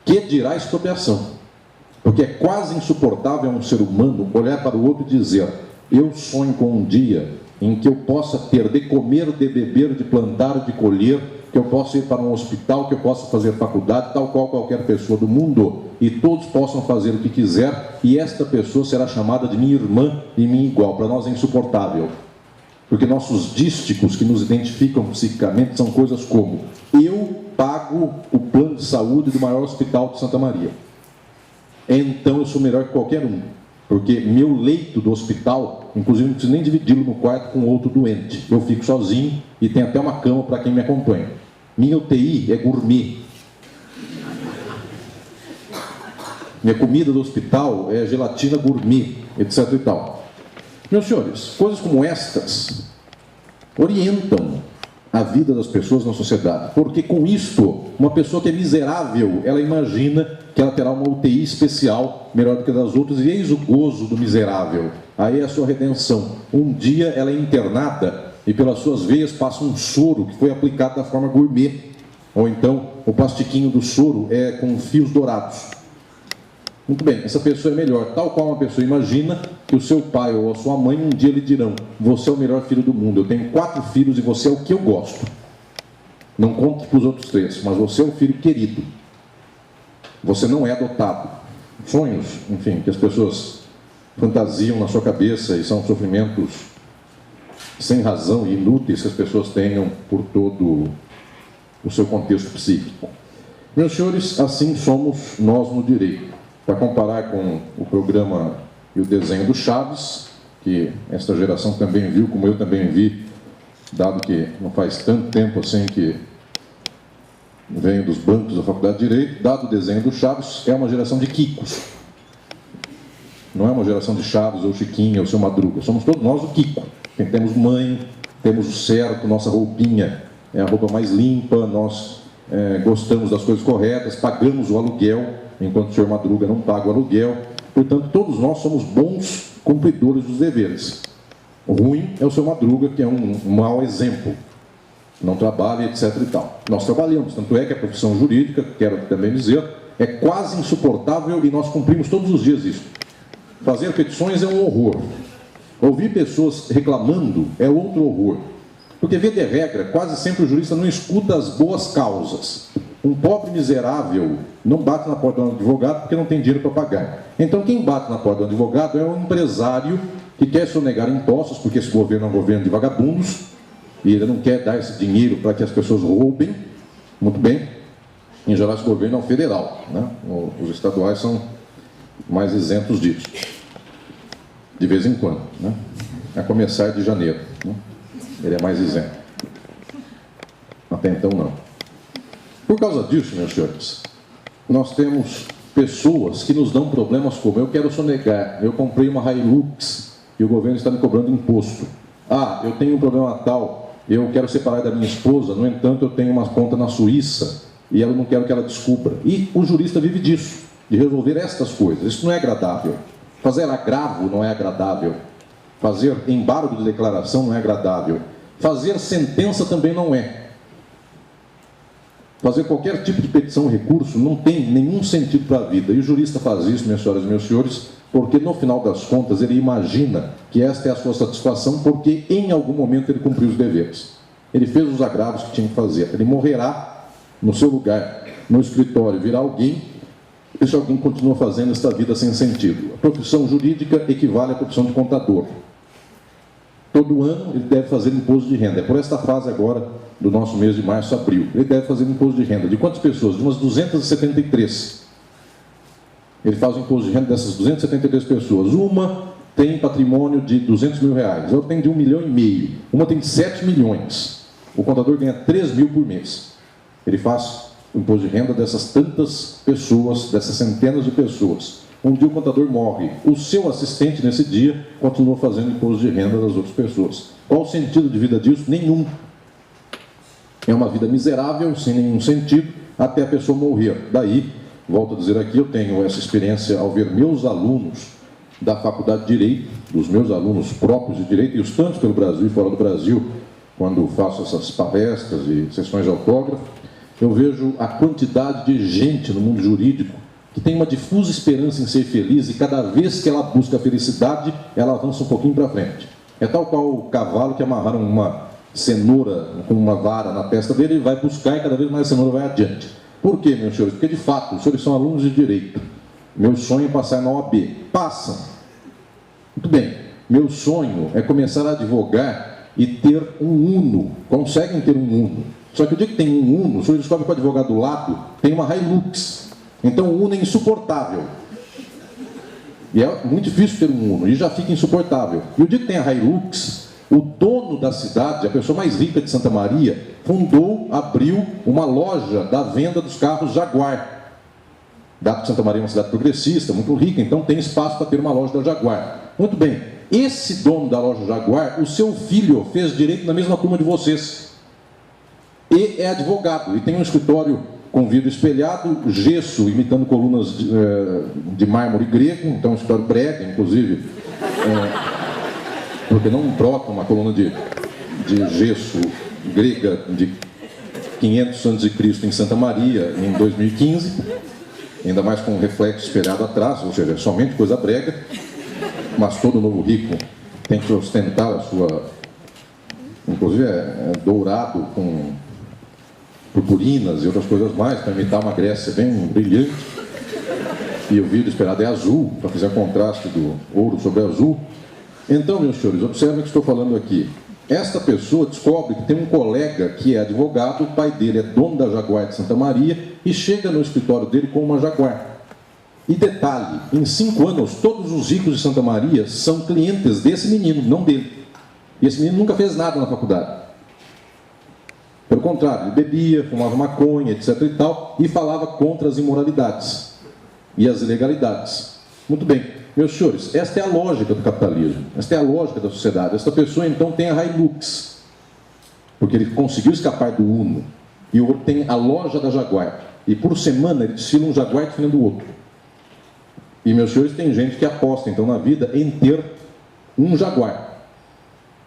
Que dirá expropriação? Porque é quase insuportável a um ser humano olhar para o outro e dizer: eu sonho com um dia em que eu possa ter de comer, de beber, de plantar, de colher, que eu possa ir para um hospital, que eu possa fazer faculdade, tal qual qualquer pessoa do mundo, e todos possam fazer o que quiser, e esta pessoa será chamada de minha irmã e minha igual. Para nós é insuportável, porque nossos dísticos que nos identificam psiquicamente são coisas como: eu pago o plano de saúde do maior hospital de Santa Maria, então eu sou melhor que qualquer um, porque meu leito do hospital, inclusive não preciso nem dividi-lo no quarto com outro doente, eu fico sozinho e tem até uma cama para quem me acompanha. Minha UTI é gourmet. Minha comida do hospital é gelatina gourmet, etc. e tal. Meus senhores, coisas como estas orientam a vida das pessoas na sociedade, porque com isto, uma pessoa que é miserável, ela imagina que ela terá uma UTI especial, melhor do que a das outras, e eis o gozo do miserável. Aí é a sua redenção. Um dia ela é internada e pelas suas veias passa um soro que foi aplicado da forma gourmet, ou então o plastiquinho do soro é com fios dourados. Muito bem, essa pessoa é melhor, tal qual uma pessoa imagina que o seu pai ou a sua mãe um dia lhe dirão: você é o melhor filho do mundo, eu tenho 4 filhos e você é o que eu gosto. Não conte para os outros 3, mas você é o filho querido. Você não é adotado. Sonhos, enfim, que as pessoas fantasiam na sua cabeça e são sofrimentos sem razão e inúteis que as pessoas tenham por todo o seu contexto psíquico. Meus senhores, assim somos nós no direito. Para comparar com o programa e o desenho do Chaves, que esta geração também viu, como eu também vi, dado que não faz tanto tempo assim que venho dos bancos da Faculdade de Direito, dado o desenho do Chaves, é uma geração de Kikos. Não é uma geração de Chaves ou Chiquinha ou Seu Madruga. Somos todos nós o Kiko. Quem temos mãe, temos o certo, nossa roupinha é a roupa mais limpa, nós gostamos das coisas corretas, pagamos o aluguel, enquanto o senhor Madruga não paga o aluguel. Portanto, todos nós somos bons cumpridores dos deveres. O ruim é o senhor Madruga, que é um mau exemplo. Não trabalha, etc. e tal. Nós trabalhamos, tanto é que a profissão jurídica, quero também dizer, é quase insuportável e nós cumprimos todos os dias isso. Fazer petições é um horror. Ouvir pessoas reclamando é outro horror. Porque, via de regra, quase sempre o jurista não escuta as boas causas. Um pobre miserável não bate na porta do advogado porque não tem dinheiro para pagar. Então, quem bate na porta do advogado é um empresário que quer sonegar impostos, porque esse governo é um governo de vagabundos, e ele não quer dar esse dinheiro para que as pessoas roubem. Muito bem. Em geral, esse governo é um federal, né? Os estaduais são mais isentos disso. De vez em quando, né? A começar de janeiro, né? Ele é mais isento. Até então, não. Por causa disso, meus senhores, nós temos pessoas que nos dão problemas como: eu quero sonegar, eu comprei uma Hilux e o governo está me cobrando imposto. Ah, eu tenho um problema tal, eu quero separar da minha esposa, no entanto eu tenho uma conta na Suíça e eu não quero que ela descubra. E o jurista vive disso, de resolver estas coisas. Isso não é agradável. Fazer agravo não é agradável. Fazer embargo de declaração não é agradável. Fazer sentença também não é. Fazer qualquer tipo de petição ou recurso não tem nenhum sentido para a vida. E o jurista faz isso, minhas senhoras e meus senhores, porque no final das contas ele imagina que esta é a sua satisfação, porque em algum momento ele cumpriu os deveres. Ele fez os agravos que tinha que fazer. Ele morrerá no seu lugar, no escritório, virá alguém. Esse alguém continua fazendo esta vida sem sentido. A profissão jurídica equivale à profissão de contador. Todo ano ele deve fazer imposto de renda. É por esta fase agora do nosso mês de março, abril. Ele deve fazer imposto de renda. De quantas pessoas? De umas 273. Ele faz o imposto de renda dessas 273 pessoas. Uma tem patrimônio de 200 mil reais, a outra tem de 1,5 milhão, uma tem de 7 milhões. O contador ganha 3 mil por mês. Ele faz o imposto de renda dessas tantas pessoas, dessas centenas de pessoas. Um dia o contador morre, o seu assistente nesse dia continua fazendo imposto de renda das outras pessoas. Qual o sentido de vida disso? Nenhum. É uma vida miserável, sem nenhum sentido, até a pessoa morrer. Daí, volto a dizer aqui, eu tenho essa experiência ao ver meus alunos da Faculdade de Direito, dos meus alunos próprios de Direito, e os tantos pelo Brasil e fora do Brasil, quando faço essas palestras e sessões de autógrafo, eu vejo a quantidade de gente no mundo jurídico que tem uma difusa esperança em ser feliz e cada vez que ela busca a felicidade, ela avança um pouquinho para frente. É tal qual o cavalo que amarraram uma cenoura com uma vara na testa dele, ele vai buscar e cada vez mais a cenoura vai adiante. Por quê, meus senhores? Porque, de fato, os senhores são alunos de Direito. Meu sonho é passar na OAB. Passam. Muito bem. Meu sonho é começar a advogar e ter um Uno. Conseguem ter um Uno. Só que o dia que tem um Uno, o senhor descobre que o advogado do lado tem uma Hilux. Então o Uno é insuportável. E é muito difícil ter um Uno, e já fica insuportável. E o dia que tem a Hilux, o dono da cidade, a pessoa mais rica de Santa Maria, abriu uma loja da venda dos carros Jaguar. Dado que Santa Maria é uma cidade progressista, muito rica, então tem espaço para ter uma loja da Jaguar. Muito bem, esse dono da loja Jaguar, o seu filho fez direito na mesma turma de vocês. E é advogado, e tem um escritório com vidro espelhado, gesso, imitando colunas de mármore grego, então um escritório brega, inclusive, porque não trocam uma coluna de gesso grega de 500 a.C. em Santa Maria, em 2015, ainda mais com um reflexo espelhado atrás, ou seja, somente coisa brega, mas todo novo rico tem que ostentar a sua, inclusive dourado com purpurinas e outras coisas mais, para imitar uma Grécia bem brilhante. E o vidro esperado é azul, para fazer o contraste do ouro sobre azul. Então, meus senhores, observem o que estou falando aqui. Esta pessoa descobre que tem um colega que é advogado, o pai dele é dono da Jaguar de Santa Maria, e chega no escritório dele com uma Jaguar. E detalhe, em 5 anos, todos os ricos de Santa Maria são clientes desse menino, não dele. E esse menino nunca fez nada na faculdade. Pelo contrário, ele bebia, fumava maconha, etc. e tal, e falava contra as imoralidades e as ilegalidades. Muito bem, meus senhores, esta é a lógica do capitalismo, esta é a lógica da sociedade. Esta pessoa, então, tem a Hilux, porque ele conseguiu escapar do Uno, e o outro tem a loja da Jaguar, e por semana ele desfila um Jaguar defendendo o outro. E, meus senhores, tem gente que aposta, então, na vida em ter um Jaguar,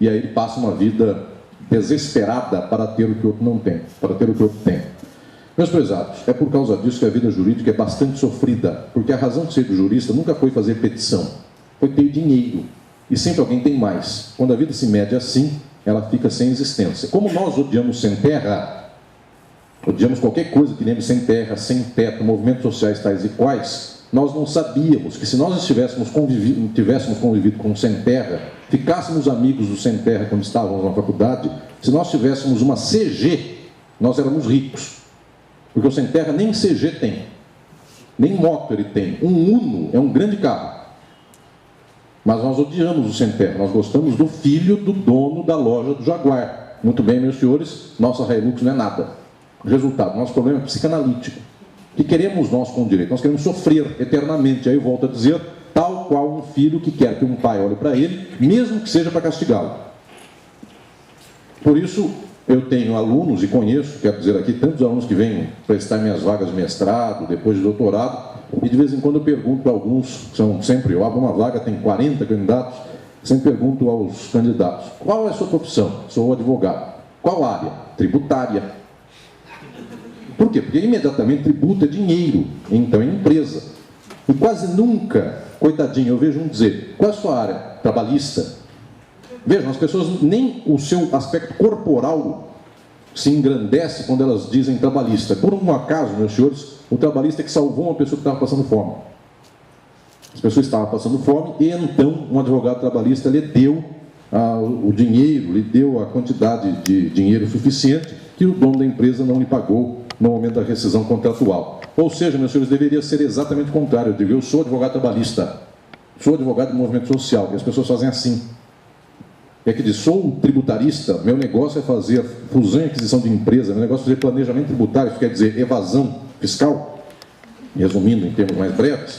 e aí ele passa uma vida desesperada para ter o que o outro não tem, para ter o que o outro tem. Meus prezados, é por causa disso que a vida jurídica é bastante sofrida, porque a razão de ser do jurista nunca foi fazer petição, foi ter dinheiro, e sempre alguém tem mais. Quando a vida se mede assim, ela fica sem existência. Como nós odiamos sem terra, odiamos qualquer coisa que lembre sem terra, sem teto, movimentos sociais tais e quais, nós não sabíamos que se nós tivéssemos convivido com o sem terra, ficássemos amigos do sem terra quando estávamos na faculdade, se nós tivéssemos uma CG, nós éramos ricos. Porque o sem terra nem CG tem, nem moto ele tem. Um Uno é um grande carro. Mas nós odiamos o sem terra, nós gostamos do filho do dono da loja do Jaguar. Muito bem, meus senhores, nossa Hilux não é nada. Resultado, nosso problema é psicanalítico. O que queremos nós com o direito? Nós queremos sofrer eternamente. Aí eu volto a dizer, tal qual um filho que quer que um pai olhe para ele, mesmo que seja para castigá-lo. Por isso, eu tenho alunos, e conheço, quero dizer aqui, tantos alunos que vêm prestar minhas vagas de mestrado, depois de doutorado, e de vez em quando eu pergunto para alguns, são sempre, eu abro uma vaga, tem 40 candidatos, sempre pergunto aos candidatos, qual é a sua profissão? Sou advogado. Qual área? Tributária. Por quê? Porque imediatamente tributo é dinheiro, então é empresa. E quase nunca, coitadinho, eu vejo um dizer, qual é a sua área? Trabalhista. Vejam, as pessoas, nem o seu aspecto corporal se engrandece quando elas dizem trabalhista. Por um acaso, meus senhores, o trabalhista é que salvou uma pessoa que estava passando fome. As pessoas estavam passando fome e então um advogado trabalhista lhe deu o dinheiro, lhe deu a quantidade de dinheiro suficiente que o dono da empresa não lhe pagou no momento da rescisão contratual. Ou seja, meus senhores, deveria ser exatamente o contrário. Eu digo, eu sou advogado trabalhista. Sou advogado do movimento social, e as pessoas fazem assim. É que diz, sou tributarista, meu negócio é fazer fusão e aquisição de empresa, meu negócio é fazer planejamento tributário, isso quer dizer evasão fiscal, resumindo em termos mais breves.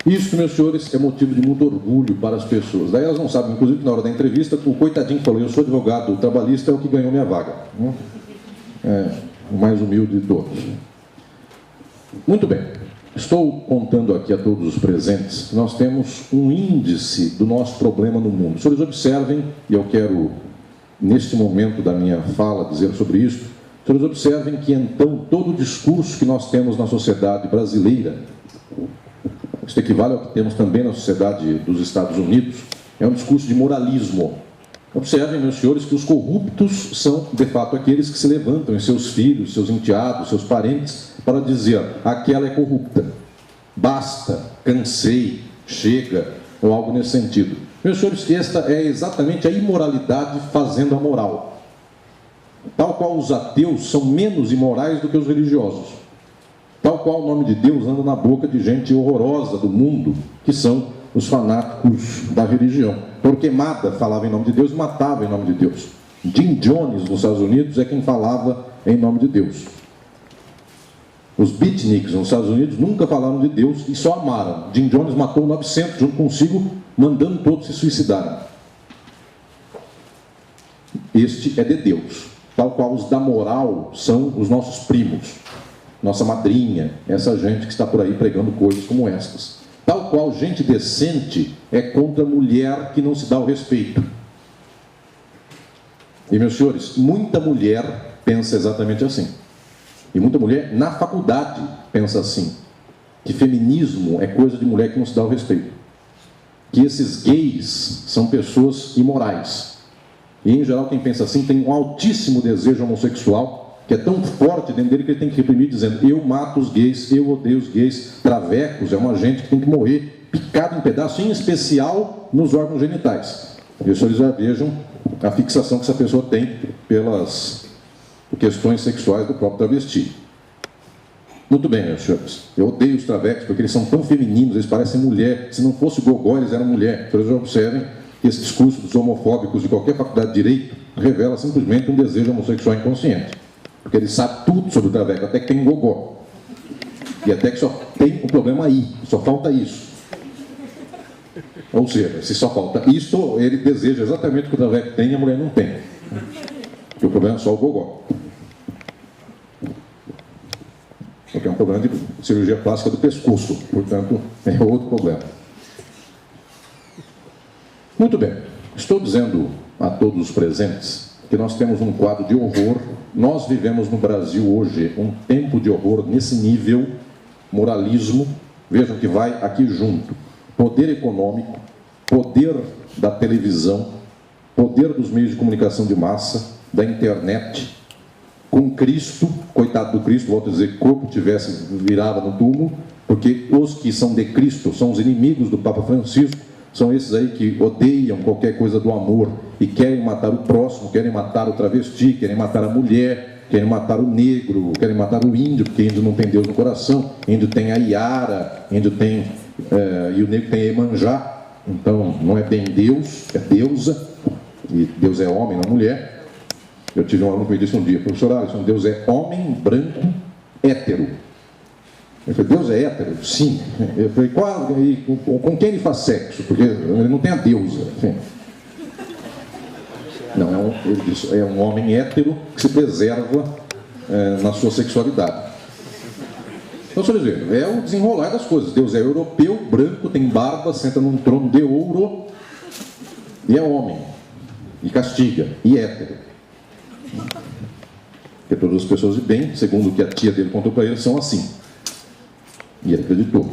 Isso, meus senhores, é motivo de muito orgulho para as pessoas. Daí elas não sabem, inclusive, que na hora da entrevista, o coitadinho que falou, eu sou advogado trabalhista, é o que ganhou minha vaga. É o mais humilde de todos. Muito bem. Estou contando aqui a todos os presentes que nós temos um índice do nosso problema no mundo. Os senhores observem, e eu quero, neste momento da minha fala, dizer sobre isso, os senhores observem que, então, todo o discurso que nós temos na sociedade brasileira, isso equivale ao que temos também na sociedade dos Estados Unidos, é um discurso de moralismo. Observem, meus senhores, que os corruptos são, de fato, aqueles que se levantam em seus filhos, seus enteados, seus parentes, para dizer, aquela é corrupta, basta, cansei, chega, ou algo nesse sentido. Meus senhores, esta é exatamente a imoralidade fazendo a moral. Tal qual os ateus são menos imorais do que os religiosos. Tal qual o nome de Deus anda na boca de gente horrorosa do mundo, que são os fanáticos da religião. Torquemada falava em nome de Deus e matava em nome de Deus. Jim Jones, nos Estados Unidos, é quem falava em nome de Deus. Os beatniks nos Estados Unidos nunca falaram de Deus e só amaram. Jim Jones matou 900 junto consigo, mandando todos se suicidarem. Este é de Deus. Tal qual os da moral são os nossos primos, nossa madrinha, essa gente que está por aí pregando coisas como estas. Tal qual gente decente é contra a mulher que não se dá o respeito. E, meus senhores, muita mulher pensa exatamente assim. E muita mulher na faculdade pensa assim, que feminismo é coisa de mulher que não se dá o respeito. Que esses gays são pessoas imorais. E, em geral, quem pensa assim tem um altíssimo desejo homossexual, que é tão forte dentro dele que ele tem que reprimir, dizendo, eu mato os gays, eu odeio os gays, travecos, é uma gente que tem que morrer picado em pedaços, em especial nos órgãos genitais. E os senhores já vejam a fixação que essa pessoa tem pelas questões sexuais do próprio travesti. Muito bem, meus senhores. Eu odeio os travecos porque eles são tão femininos, eles parecem mulher. Se não fosse gogó, eles eram mulher. Os senhores já observem que esse discurso dos homofóbicos de qualquer faculdade de direito revela simplesmente um desejo homossexual inconsciente. Porque ele sabe tudo sobre o traveco, até que tem um gogó. E até que só tem um problema aí, só falta isso. Ou seja, se só falta isso, ele deseja exatamente o que o traveco tem e a mulher não tem. Porque o problema é só o gogó. Porque é um problema de cirurgia plástica do pescoço, portanto, é outro problema. Muito bem, estou dizendo a todos os presentes que nós temos um quadro de horror. Nós vivemos no Brasil hoje um tempo de horror nesse nível, moralismo, vejam que vai aqui junto, poder econômico, poder da televisão, poder dos meios de comunicação de massa, da internet, com Cristo, coitado do Cristo, volto a dizer, corpo tivesse virado no túmulo, porque os que são de Cristo são os inimigos do Papa Francisco, são esses aí que odeiam qualquer coisa do amor e querem matar o próximo, querem matar o travesti, querem matar a mulher, querem matar o negro, querem matar o índio, porque índio não tem Deus no coração, índio tem a Iara, índio tem, e o negro tem a Iemanjá, então não é bem Deus, é deusa, e Deus é homem, não mulher. Eu tive um aluno que me disse um dia, professor Alisson, Deus é homem, branco, hétero. Eu falei, Deus é hétero? Sim. Eu falei, com quem ele faz sexo? Porque ele não tem a deusa. Enfim. Não, ele disse, é um homem hétero que se preserva na sua sexualidade. Então, senhores vejam, é o desenrolar das coisas. Deus é europeu, branco, tem barba, senta num trono de ouro e é homem. E castiga, e hétero. Porque todas as pessoas de bem, segundo o que a tia dele contou para ele, são assim. E ele acreditou.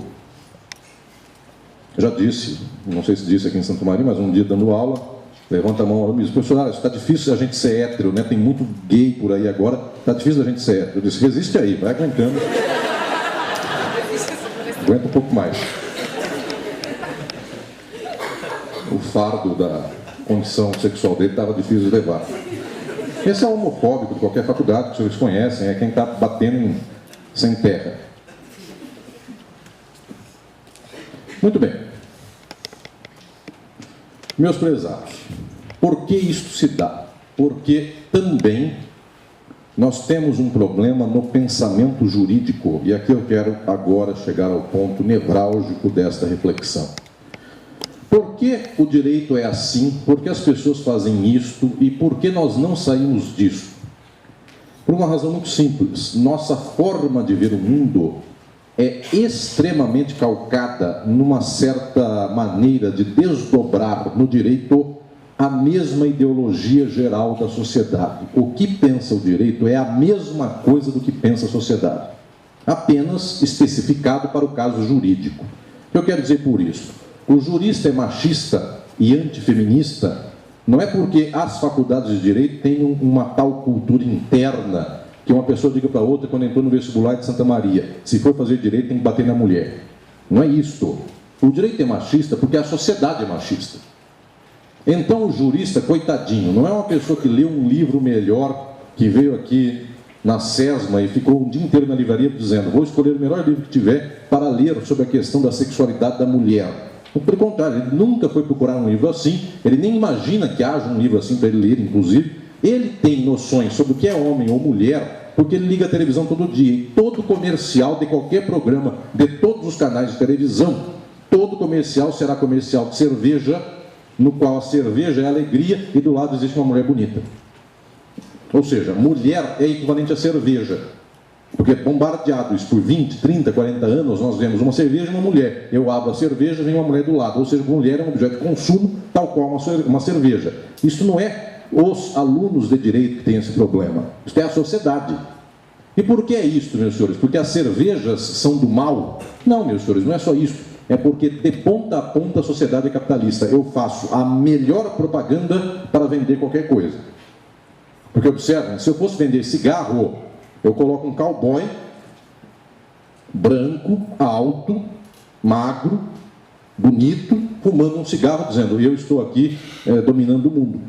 Eu já disse, não sei se disse aqui em Santo Maria, mas um dia dando aula, levanta a mão e me diz, professor, está difícil a gente ser hétero, né? Tem muito gay por aí agora, está difícil a gente ser hétero. Eu disse, resiste aí, vai aguentando. Aguenta um pouco mais. O fardo da condição sexual dele estava difícil de levar. Esse é o homofóbico de qualquer faculdade, que vocês conhecem, é quem está batendo sem terra. Muito bem. Meus prezados, por que isto se dá? Porque também nós temos um problema no pensamento jurídico, e aqui eu quero agora chegar ao ponto nevrálgico desta reflexão. Por que o direito é assim? Por que as pessoas fazem isto? E por que nós não saímos disso? Por uma razão muito simples. Nossa forma de ver o mundo é extremamente calcada numa certa maneira de desdobrar no direito a mesma ideologia geral da sociedade. O que pensa o direito é a mesma coisa do que pensa a sociedade, apenas especificado para o caso jurídico. O que eu quero dizer por isso? O jurista é machista e antifeminista não é porque as faculdades de direito têm uma tal cultura interna que uma pessoa diga para outra quando entrou no vestibular de Santa Maria: se for fazer direito tem que bater na mulher. Não é isto. O direito é machista porque a sociedade é machista. Então o jurista, coitadinho, não é uma pessoa que leu um livro melhor, que veio aqui na SESMA e ficou um dia inteiro na livraria dizendo: vou escolher o melhor livro que tiver para ler sobre a questão da sexualidade da mulher. Pelo contrário, ele nunca foi procurar um livro assim, ele nem imagina que haja um livro assim para ele ler, inclusive. Ele tem noções sobre o que é homem ou mulher, porque ele liga a televisão todo dia, e todo comercial de qualquer programa, de todos os canais de televisão, todo comercial será comercial de cerveja, no qual a cerveja é alegria e do lado existe uma mulher bonita. Ou seja, mulher é equivalente a cerveja. Porque bombardeado isso por 20, 30, 40 anos, nós vemos uma cerveja e uma mulher. Eu abro a cerveja e vem uma mulher do lado. Ou seja, mulher é um objeto de consumo, tal qual uma cerveja. Isso não é os alunos de direito que têm esse problema. Isso é a sociedade. E por que é isso, meus senhores? Porque as cervejas são do mal? Não, meus senhores, não é só isso. É porque de ponta a ponta a sociedade é capitalista. Eu faço a melhor propaganda para vender qualquer coisa. Porque observem, se eu fosse vender cigarro, eu coloco um cowboy branco, alto, magro, bonito, fumando um cigarro, dizendo: eu estou aqui dominando o mundo,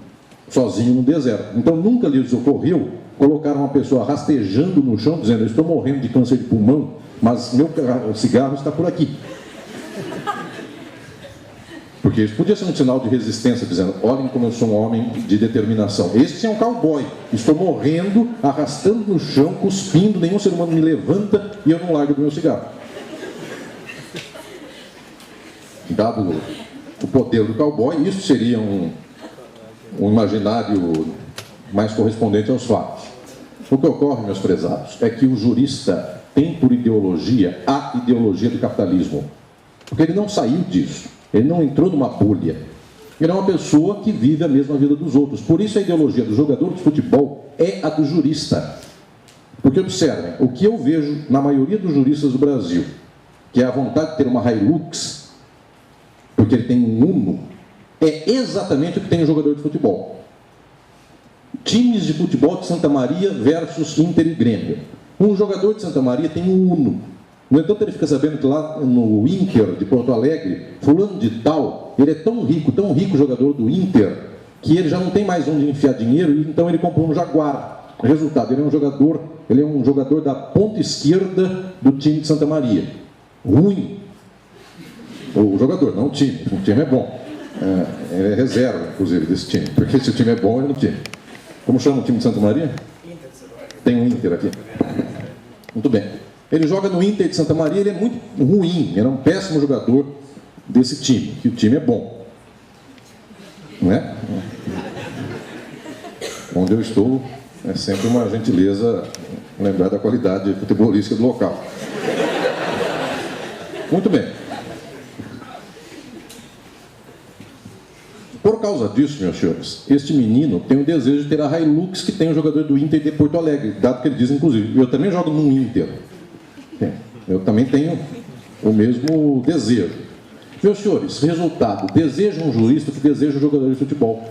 sozinho no deserto. Então nunca lhes ocorreu colocar uma pessoa rastejando no chão, dizendo: eu estou morrendo de câncer de pulmão, mas meu cigarro está por aqui. Porque isso podia ser um sinal de resistência, dizendo: olhem como eu sou um homem de determinação. Esse é um cowboy. Estou morrendo, arrastando no chão, cuspindo, nenhum ser humano me levanta e eu não largo do meu cigarro. Dado o poder do cowboy, isso seria um imaginário mais correspondente aos fatos. O que ocorre, meus prezados, é que o jurista tem por ideologia a ideologia do capitalismo. Porque ele não saiu disso. Ele não entrou numa bolha. Ele é uma pessoa que vive a mesma vida dos outros. Por isso a ideologia do jogador de futebol é a do jurista. Porque observem, o que eu vejo na maioria dos juristas do Brasil, que é a vontade de ter uma Hilux, porque ele tem um Uno, é exatamente o que tem o jogador de futebol. Times de futebol de Santa Maria versus Inter e Grêmio. Um jogador de Santa Maria tem um Uno. No entanto, ele fica sabendo que lá no Inter de Porto Alegre, fulano de tal, ele é tão rico jogador do Inter, que ele já não tem mais onde enfiar dinheiro, e então ele comprou um Jaguar. Resultado, ele é um jogador da ponta esquerda do time de Santa Maria. Ruim. O jogador, não o time. O time é bom. Ele é reserva, inclusive, desse time. Porque se o time é bom, ele não time. Como chama o time de Santa Maria? Tem um Inter aqui. Muito bem. Ele joga no Inter de Santa Maria, ele é muito ruim, ele é um péssimo jogador desse time, que o time é bom. Não é? Onde eu estou, é sempre uma gentileza lembrar da qualidade futebolística do local. Muito bem. Por causa disso, meus senhores, este menino tem o desejo de ter a Hilux que tem o jogador do Inter de Porto Alegre, dado que ele diz, inclusive, eu também jogo no Inter. Eu também tenho o mesmo desejo. Meus senhores, resultado, deseja um jurista que deseja um jogador de futebol.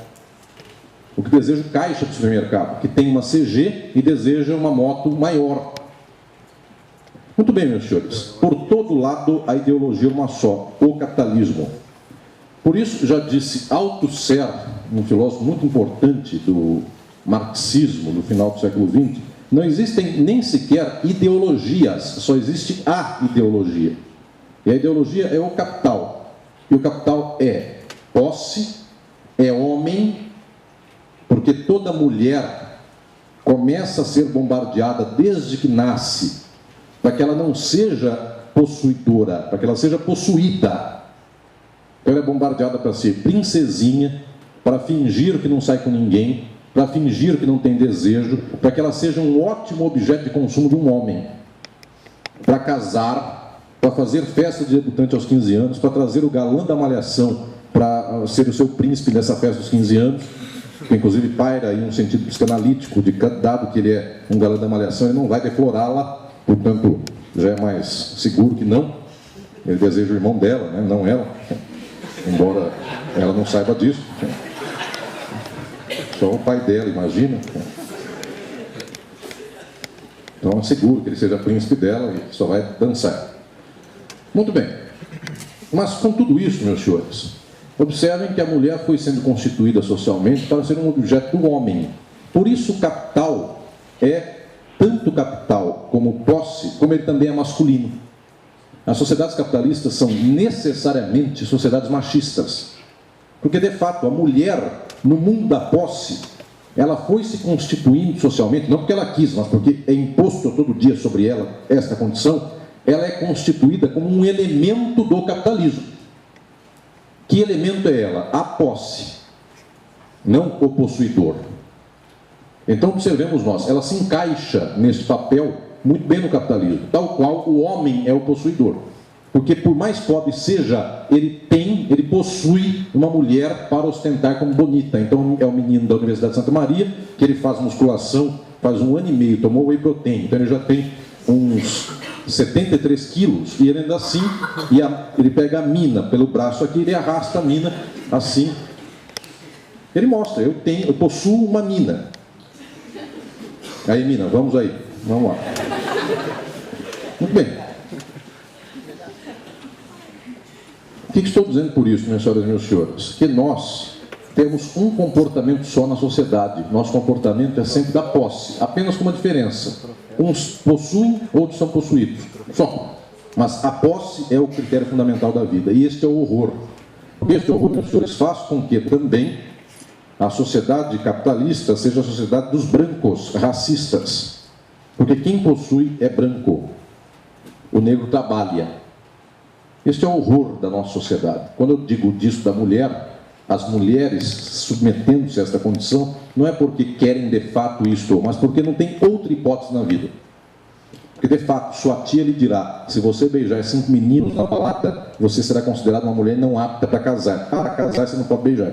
O que deseja o caixa de supermercado, que tem uma CG e deseja uma moto maior. Muito bem, meus senhores, por todo lado a ideologia é uma só, o capitalismo. Por isso, já disse Althusser, um filósofo muito importante do marxismo no final do século XX, não existem nem sequer ideologias, só existe a ideologia. E a ideologia é o capital. E o capital é posse, é homem, porque toda mulher começa a ser bombardeada desde que nasce, para que ela não seja possuidora, para que ela seja possuída. Então ela é bombardeada para ser princesinha, para fingir que não sai com ninguém, para fingir que não tem desejo, para que ela seja um ótimo objeto de consumo de um homem, para casar, para fazer festa de debutante aos 15 anos, para trazer o galã da malhação para ser o seu príncipe nessa festa dos 15 anos, que inclusive paira em um sentido psicanalítico, de dado que ele é um galã da malhação, ele não vai deflorá-la, portanto, já é mais seguro que não. Ele deseja o irmão dela, né? Não ela, embora ela não saiba disso. Só o pai dela, imagina. Então é seguro que ele seja príncipe dela e só vai dançar. Muito bem. Mas com tudo isso, meus senhores, observem que a mulher foi sendo constituída socialmente para ser um objeto do homem. Por isso o capital é tanto capital como posse, como ele também é masculino. As sociedades capitalistas são necessariamente sociedades machistas. Porque, de fato, a mulher, no mundo da posse, ela foi se constituindo socialmente, não porque ela quis, mas porque é imposto todo dia sobre ela esta condição, ela é constituída como um elemento do capitalismo. Que elemento é ela? A posse, não o possuidor. Então, observemos nós, ela se encaixa nesse papel muito bem no capitalismo, tal qual o homem é o possuidor. Porque por mais pobre seja, ele possui uma mulher para ostentar como bonita. Então é o menino da Universidade de Santa Maria, que ele faz musculação, faz 1 ano e meio, tomou whey protein, então ele já tem uns 73 quilos, e ele ainda assim, ele pega a mina pelo braço aqui, ele arrasta a mina assim, ele mostra, eu possuo uma mina. Aí mina, vamos aí, vamos lá. Muito bem. O que estou dizendo por isso, minhas senhoras e meus senhores? Que nós temos um comportamento só na sociedade. Nosso comportamento é sempre da posse, apenas com uma diferença. Uns possuem, outros são possuídos. Só. Mas a posse é o critério fundamental da vida. E este é o horror. Este horror, meus senhores, faz com que também a sociedade capitalista seja a sociedade dos brancos, racistas. Porque quem possui é branco. O negro trabalha. Este é o horror da nossa sociedade. Quando eu digo disso da mulher, as mulheres submetendo-se a esta condição, não é porque querem de fato isto, mas porque não tem outra hipótese na vida. Porque de fato, sua tia lhe dirá, se você beijar 5 meninos na balada, você será considerada uma mulher não apta para casar. Para casar você não pode beijar.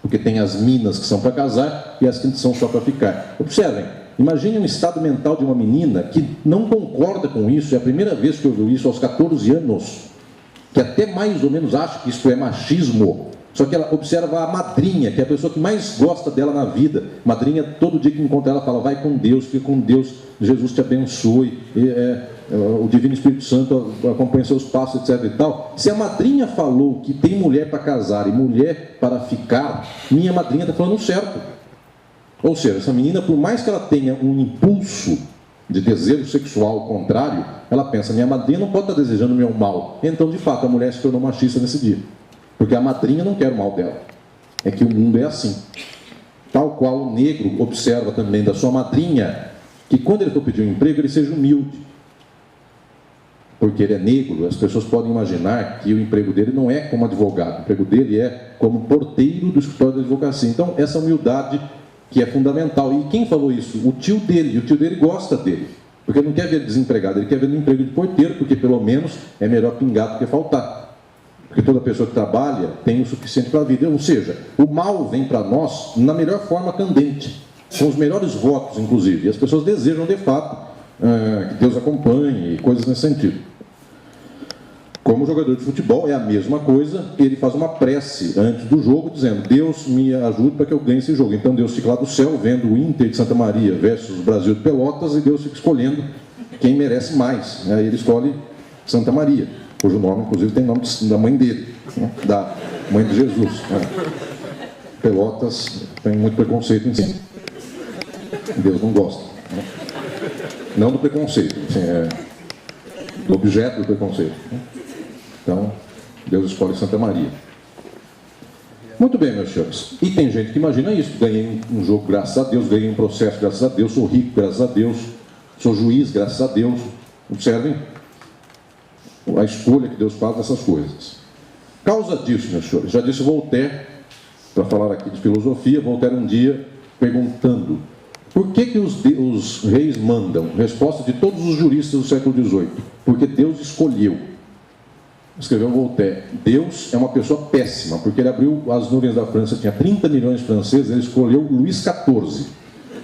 Porque tem as minas que são para casar e as que são só para ficar. Observem, imagine um estado mental de uma menina que não concorda com isso, é a primeira vez que eu vi isso aos 14 anos, que até mais ou menos acha que isso é machismo, só que ela observa a madrinha, que é a pessoa que mais gosta dela na vida. Madrinha, todo dia que encontra ela, fala, vai com Deus, fica com Deus, Jesus te abençoe, o Divino Espírito Santo acompanha seus passos, etc. e tal. Se a madrinha falou que tem mulher para casar e mulher para ficar, minha madrinha está falando certo. Ou seja, essa menina, por mais que ela tenha um impulso de desejo sexual ao contrário, ela pensa, minha madrinha não pode estar desejando o meu mal. Então, de fato, a mulher se tornou machista nesse dia. Porque a madrinha não quer o mal dela. É que o mundo é assim. Tal qual o negro observa também da sua madrinha, que quando ele for pedir um emprego, ele seja humilde. Porque ele é negro, as pessoas podem imaginar que o emprego dele não é como advogado. O emprego dele é como porteiro do escritório da advocacia. Então, essa humildade que é fundamental. E quem falou isso? O tio dele. E o tio dele gosta dele. Porque ele não quer ver ele desempregado, ele quer ver no emprego de porteiro, porque pelo menos é melhor pingar do que faltar. Porque toda pessoa que trabalha tem o suficiente para a vida. Ou seja, o mal vem para nós na melhor forma candente, com os melhores votos, inclusive. E as pessoas desejam, de fato, que Deus acompanhe e coisas nesse sentido. Como jogador de futebol, é a mesma coisa, ele faz uma prece antes do jogo, dizendo, Deus me ajude para que eu ganhe esse jogo. Então Deus fica lá do céu, vendo o Inter de Santa Maria versus Brasil de Pelotas, e Deus fica escolhendo quem merece mais. Aí ele escolhe Santa Maria, cujo nome, inclusive, tem nome da mãe dele, né? Da mãe de Jesus. Né? Pelotas tem muito preconceito em si. Deus não gosta. Né? Não do preconceito, assim, do objeto do preconceito. Né? Então, Deus escolhe Santa Maria. Muito bem, meus senhores. E tem gente que imagina isso. Ganhei um jogo, graças a Deus. Ganhei um processo, graças a Deus. Sou rico, graças a Deus. Sou juiz, graças a Deus. Observem a escolha que Deus faz dessas coisas. Causa disso, meus senhores, já disse Voltaire, para falar aqui de filosofia, Voltaire um dia perguntando: por que os reis mandam? Resposta de todos os juristas do século XVIII: porque Deus escolheu. Escreveu Voltaire: Deus é uma pessoa péssima, porque ele abriu as nuvens da França, tinha 30 milhões de franceses, ele escolheu Luís XIV,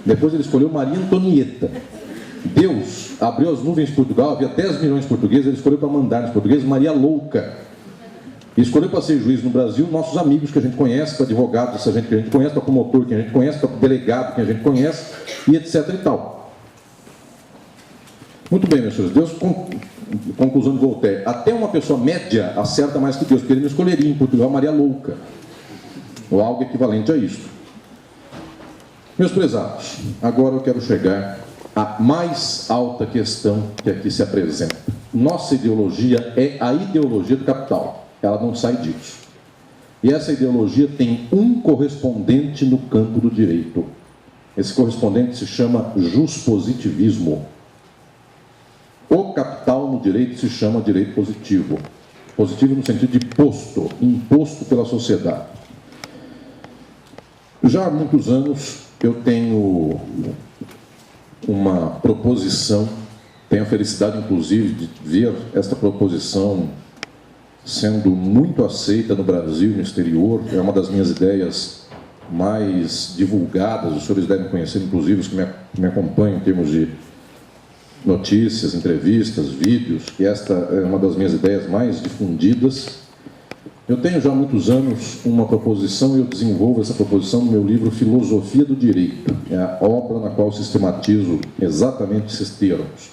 depois ele escolheu Maria Antonieta. Deus abriu as nuvens de Portugal, havia 10 milhões de portugueses, ele escolheu para mandar nos portugueses Maria Louca. E escolheu para ser juiz no Brasil nossos amigos que a gente conhece, para advogados, essa gente que a gente conhece, para promotor que a gente conhece, para delegado que a gente conhece, e etc e tal. Muito bem, meus senhores, Deus, conclusão de Voltaire, até uma pessoa média acerta mais que Deus, porque ele não escolheria em Portugal Maria Louca, ou algo equivalente a isso. Meus prezados, agora eu quero chegar à mais alta questão que aqui se apresenta. Nossa ideologia é a ideologia do capital, ela não sai disso. E essa ideologia tem um correspondente no campo do direito. Esse correspondente se chama juspositivismo. O capital no direito se chama direito positivo. Positivo no sentido de posto, imposto pela sociedade. Já há muitos anos eu tenho uma proposição, tenho a felicidade inclusive de ver esta proposição sendo muito aceita no Brasil e no exterior. É uma das minhas ideias mais divulgadas, os senhores devem conhecer, inclusive os que me acompanham em termos de notícias, entrevistas, vídeos, que esta é uma das minhas ideias mais difundidas. Eu tenho já há muitos anos uma proposição e eu desenvolvo essa proposição no meu livro Filosofia do Direito. É a obra na qual sistematizo exatamente esses termos.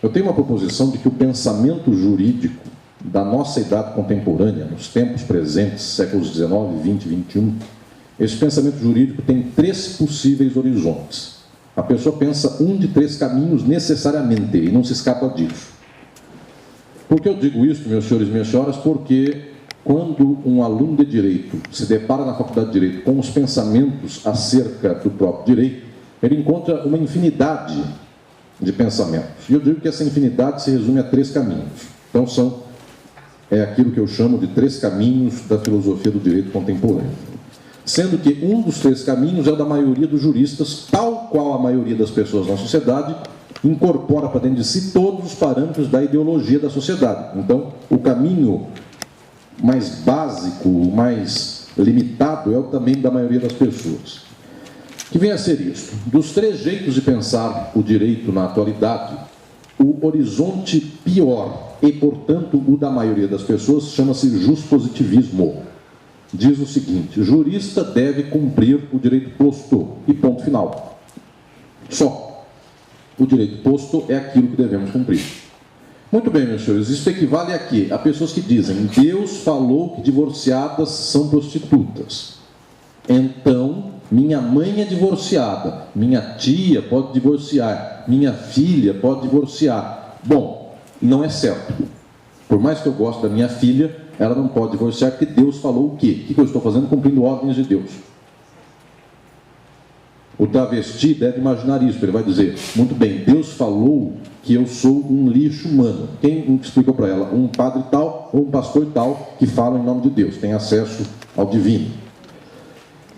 Eu tenho uma proposição de que o pensamento jurídico da nossa idade contemporânea, nos tempos presentes, séculos XIX, XX e XXI, esse pensamento jurídico tem 3 possíveis horizontes. A pessoa pensa um de 3 caminhos necessariamente e não se escapa disso. Por que eu digo isso, meus senhores e minhas senhoras? Porque quando um aluno de Direito se depara na Faculdade de Direito com os pensamentos acerca do próprio direito, ele encontra uma infinidade de pensamentos. E eu digo que essa infinidade se resume a 3 caminhos. Então é aquilo que eu chamo de 3 caminhos da filosofia do direito contemporâneo. Sendo que um dos 3 caminhos é o da maioria dos juristas, tal qual a maioria das pessoas na sociedade incorpora para dentro de si todos os parâmetros da ideologia da sociedade. Então, o caminho mais básico, mais limitado, é o também da maioria das pessoas. Que vem a ser isso: dos 3 jeitos de pensar o direito na atualidade, o horizonte pior e, portanto, o da maioria das pessoas chama-se juspositivismo. Diz o seguinte: jurista deve cumprir o direito posto e ponto final. Só. O direito posto é aquilo que devemos cumprir. Muito bem, meus senhores, isso equivale a quê? A pessoas que dizem: Deus falou que divorciadas são prostitutas. Então, minha mãe é divorciada, minha tia pode divorciar, minha filha pode divorciar. Bom, não é certo. Por mais que eu goste da minha filha, ela não pode divorciar, porque Deus falou o quê? O que eu estou fazendo? Cumprindo ordens de Deus. O travesti deve imaginar isso, ele vai dizer: muito bem, Deus falou que eu sou um lixo humano. Quem explicou para ela? Um padre tal ou um pastor tal que fala em nome de Deus, tem acesso ao divino.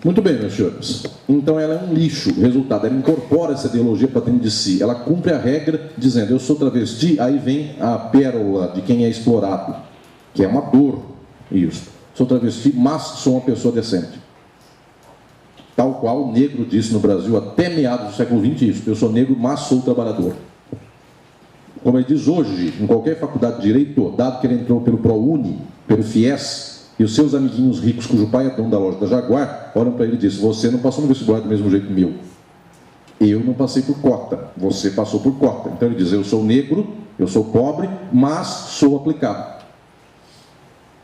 Muito bem, meus senhores. Então ela é um lixo. Resultado, ela incorpora essa ideologia para dentro de si. Ela cumpre a regra dizendo: eu sou travesti. Aí vem a pérola de quem é explorado, que é uma dor. Isso. Sou travesti, mas sou uma pessoa decente. Tal qual o negro disse no Brasil até meados do século XX isso: eu sou negro, mas sou trabalhador. Como ele diz hoje, em qualquer faculdade de Direito, dado que ele entrou pelo ProUni, pelo FIES, e os seus amiguinhos ricos, cujo pai é dono da loja da Jaguar, olham para ele e dizem: você não passou no vestibular do mesmo jeito que meu. Eu não passei por cota, você passou por cota. Então ele diz: eu sou negro, eu sou pobre, mas sou aplicado.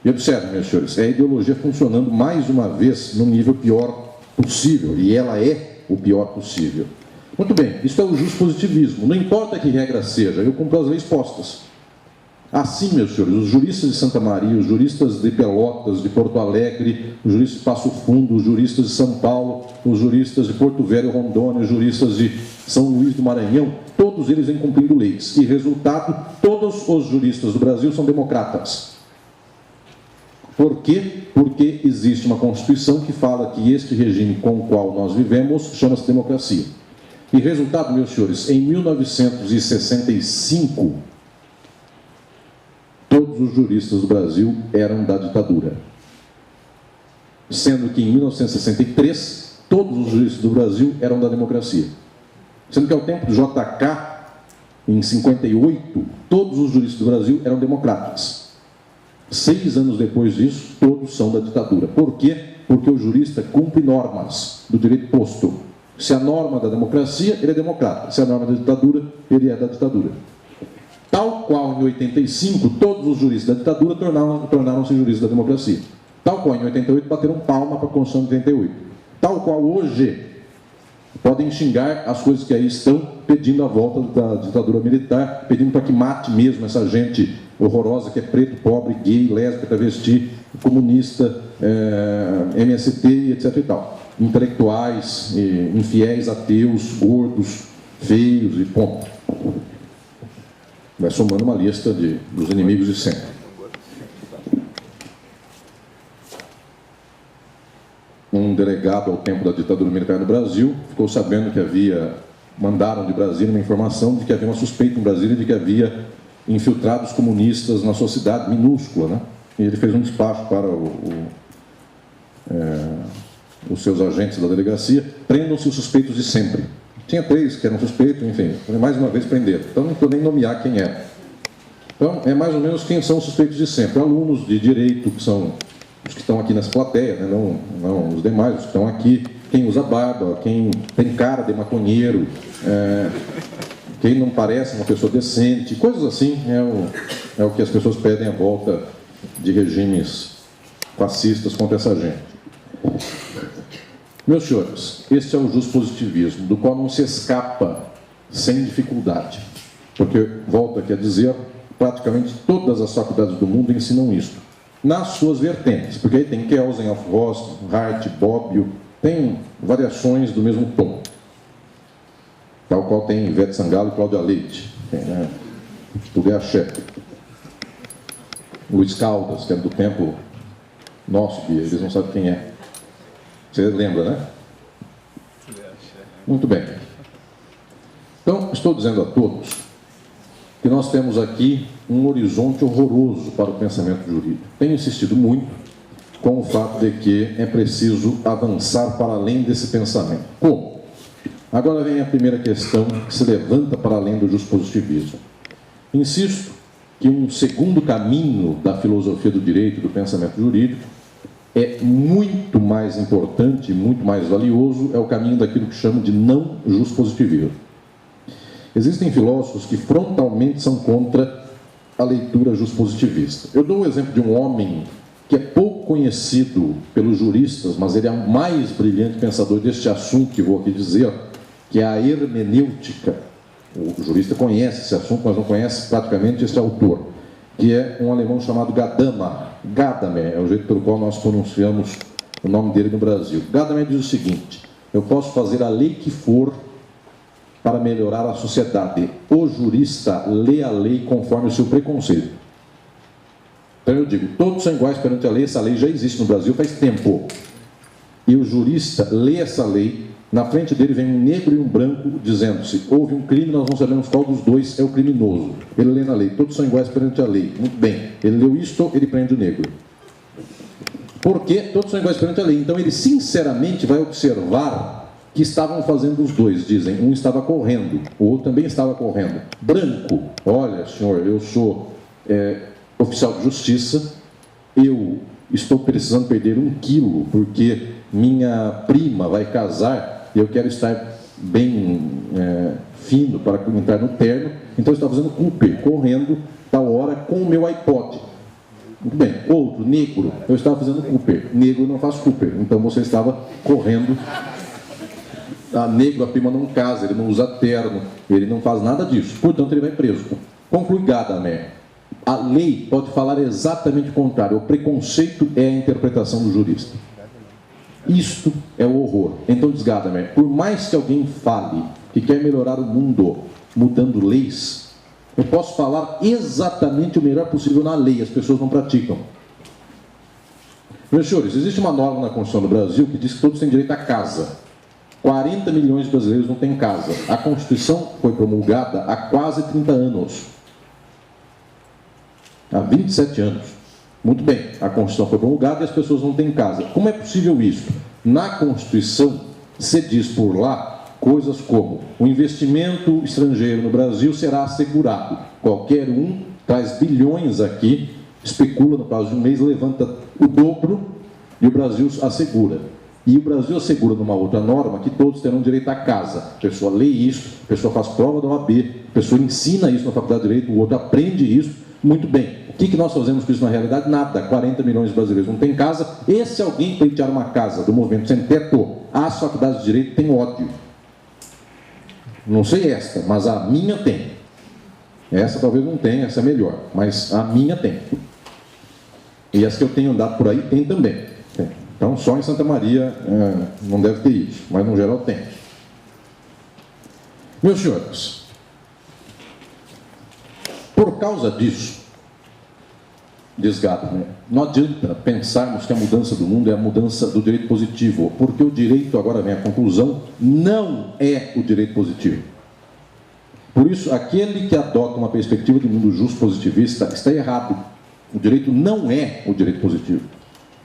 E observe, meus senhores, é a ideologia funcionando mais uma vez no nível pior possível, e ela é o pior possível. Muito bem, isso é o juspositivismo. Não importa que regra seja, eu cumpro as leis postas. Assim, meus senhores, os juristas de Santa Maria, os juristas de Pelotas, de Porto Alegre, os juristas de Passo Fundo, os juristas de São Paulo, os juristas de Porto Velho, Rondônia, os juristas de São Luís do Maranhão, todos eles vêm cumprindo leis. E, resultado, todos os juristas do Brasil são democratas. Por quê? Porque existe uma Constituição que fala que este regime com o qual nós vivemos chama-se democracia. E, resultado, meus senhores, em 1965, todos os juristas do Brasil eram da ditadura. Sendo que em 1963, todos os juristas do Brasil eram da democracia. Sendo que ao tempo do JK, em 58, todos os juristas do Brasil eram democratas. 6 anos depois disso, todos são da ditadura. Por quê? Porque o jurista cumpre normas do direito posto. Se a norma é da democracia, ele é democrata. Se a norma é da ditadura, ele é da ditadura. Tal qual em 85, todos os juristas da ditadura tornaram-se juristas da democracia. Tal qual em 88, bateram palma para a Constituição de 88. Tal qual hoje, podem xingar as coisas que aí estão, pedindo a volta da ditadura militar, pedindo para que mate mesmo essa gente horrorosa que é preto, pobre, gay, lésbica, travesti, comunista, MST e etc. e tal. Intelectuais, infiéis, ateus, gordos, feios e ponto. Vai somando uma lista dos inimigos de sempre. Um delegado ao tempo da ditadura militar no Brasil ficou sabendo que mandaram de Brasília uma informação de que havia uma suspeita em Brasília de que havia infiltrados comunistas na sua cidade minúscula, né? E ele fez um despacho para os seus agentes da delegacia: prendam-se os suspeitos de sempre. Tinha 3 que eram suspeitos, enfim, mais uma vez prenderam. Então não vou nem nomear quem era. Então é mais ou menos quem são os suspeitos de sempre. Alunos de direito, que são os que estão aqui nessa plateia, né? não os demais, os que estão aqui, quem usa barba, quem tem cara de maconheiro, quem não parece uma pessoa decente, coisas assim, é o que as pessoas pedem à volta de regimes fascistas contra essa gente. Meus senhores, este é o juspositivismo, do qual não se escapa sem dificuldade, porque, volto aqui a dizer, praticamente todas as faculdades do mundo ensinam isso, nas suas vertentes, porque aí tem Kelsen, Alfrost, Hart, Bobbio, tem variações do mesmo tom, tal qual tem Ivete Sangalo e Cláudia Leite, tudo é axé. Luiz Caldas, que é do tempo nosso, Bia, eles não sabem quem é. Você lembra, né? Muito bem. Então, estou dizendo a todos que nós temos aqui um horizonte horroroso para o pensamento jurídico. Tenho insistido muito com o fato de que é preciso avançar para além desse pensamento. Como? Agora vem a primeira questão que se levanta para além do juspositivismo. Insisto que um segundo caminho da filosofia do direito e do pensamento jurídico é muito mais importante, muito mais valioso, é o caminho daquilo que chamo de não juspositivismo. Existem filósofos que frontalmente são contra a leitura juspositivista. Eu dou o exemplo de um homem que é pouco conhecido pelos juristas, mas ele é o mais brilhante pensador deste assunto que vou aqui dizer, que é a hermenêutica. O jurista conhece esse assunto, mas não conhece praticamente este autor, que é um alemão chamado Gadamer. Gadamer é o jeito pelo qual nós pronunciamos o nome dele no Brasil. Gadamer diz o seguinte: eu posso fazer a lei que for para melhorar a sociedade. O jurista lê a lei conforme o seu preconceito. Então eu digo, todos são iguais perante a lei, essa lei já existe no Brasil faz tempo. E o jurista lê essa lei, na frente dele vem um negro e um branco dizendo-se, houve um crime, nós não sabemos qual dos dois é o criminoso. Ele lê na lei, todos são iguais perante a lei. Muito bem, ele leu isto, ele prende o negro. Porque todos são iguais perante a lei. Então ele sinceramente vai observar que estavam fazendo os dois, dizem, um estava correndo, o outro também estava correndo. Branco, olha senhor, eu sou oficial de justiça, eu estou precisando perder 1 quilo, porque minha prima vai casar e eu quero estar bem fino para entrar no terno, então eu estava fazendo Cooper, correndo tal hora com o meu iPod. Muito bem, outro, negro, eu estava fazendo Cooper, negro não faz Cooper, então você estava correndo. Negro, a prima não casa, ele não usa terno, ele não faz nada disso, portanto ele vai preso. Conclui Gadamer. A lei pode falar exatamente o contrário. O preconceito é a interpretação do jurista. Isto é o horror. Então, Desgadamer, por mais que alguém fale que quer melhorar o mundo mudando leis, eu posso falar exatamente o melhor possível na lei, as pessoas não praticam. Meus senhores, existe uma norma na Constituição do Brasil que diz que todos têm direito à casa. 40 milhões de brasileiros não têm casa. A Constituição foi promulgada há quase 30 anos. Há 27 anos. Muito bem, a Constituição foi promulgada e as pessoas não têm casa. Como é possível isso? Na Constituição, se diz por lá coisas como: o investimento estrangeiro no Brasil será assegurado. Qualquer um traz bilhões aqui, especula no prazo de um mês, levanta o dobro e o Brasil assegura. E o Brasil assegura numa outra norma que todos terão direito à casa. A pessoa lê isso, a pessoa faz prova da OAB, a pessoa ensina isso na faculdade de Direito, o outro aprende isso. Muito bem. O que nós fazemos com isso na realidade? Nada. 40 milhões de brasileiros não têm casa. E se alguém pleitear uma casa do movimento sem teto, as faculdades de Direito têm ódio. Não sei esta, mas a minha tem. Essa talvez não tenha, essa é melhor, mas a minha tem. E as que eu tenho andado por aí tem também. Tem. Então, só em Santa Maria não deve ter isso, mas no geral tem. Meus senhores, por causa disso, Desgado, não adianta pensarmos que a mudança do mundo é a mudança do direito positivo, porque o direito, agora vem a conclusão, não é o direito positivo. Por isso, aquele que adota uma perspectiva de mundo justo positivista está errado. O direito não é o direito positivo.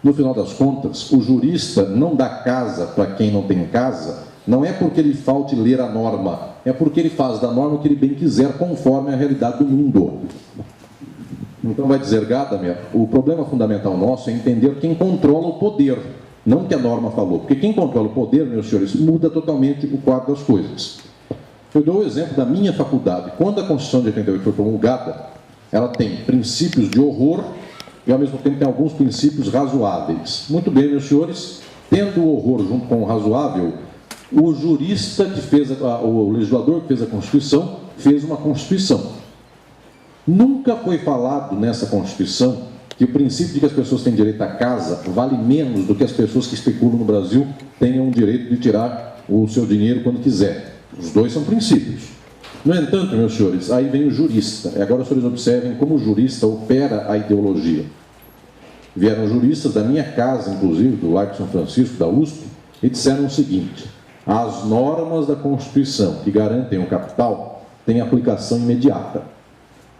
No final das contas, o jurista não dá casa para quem não tem casa, não é porque ele falte ler a norma, é porque ele faz da norma o que ele bem quiser, conforme a realidade do mundo. Então, vai dizer Gadamer, o problema fundamental nosso é entender quem controla o poder, não o que a norma falou. Porque quem controla o poder, meus senhores, muda totalmente o quadro das coisas. Eu dou o exemplo da minha faculdade. Quando a Constituição de 88 foi promulgada, ela tem princípios de horror e, ao mesmo tempo, tem alguns princípios razoáveis. Muito bem, meus senhores, tendo o horror junto com o razoável, o jurista que fez, o legislador que fez a Constituição, fez uma Constituição. Nunca foi falado nessa Constituição que o princípio de que as pessoas têm direito à casa vale menos do que as pessoas que especulam no Brasil tenham o direito de tirar o seu dinheiro quando quiser. Os dois são princípios. No entanto, meus senhores, aí vem o jurista. E agora os senhores observem como o jurista opera a ideologia. Vieram juristas da minha casa, inclusive, do Largo São Francisco, da USP, e disseram o seguinte: as normas da Constituição que garantem o capital têm aplicação imediata.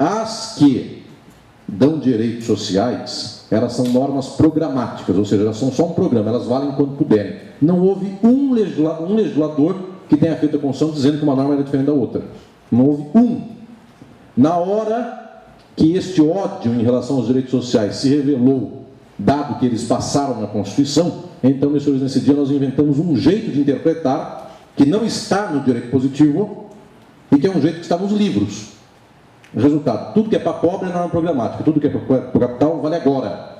As que dão direitos sociais, elas são normas programáticas, ou seja, elas são só um programa, elas valem quando puderem. Não houve um legislador que tenha feito a Constituição dizendo que uma norma era diferente da outra. Não houve um. Na hora que este ódio em relação aos direitos sociais se revelou, dado que eles passaram na Constituição, então, meus senhores, nesse dia nós inventamos um jeito de interpretar que não está no direito positivo e que é um jeito que está nos livros. Resultado, tudo que é para pobre é norma programática, tudo que é para o capital vale agora.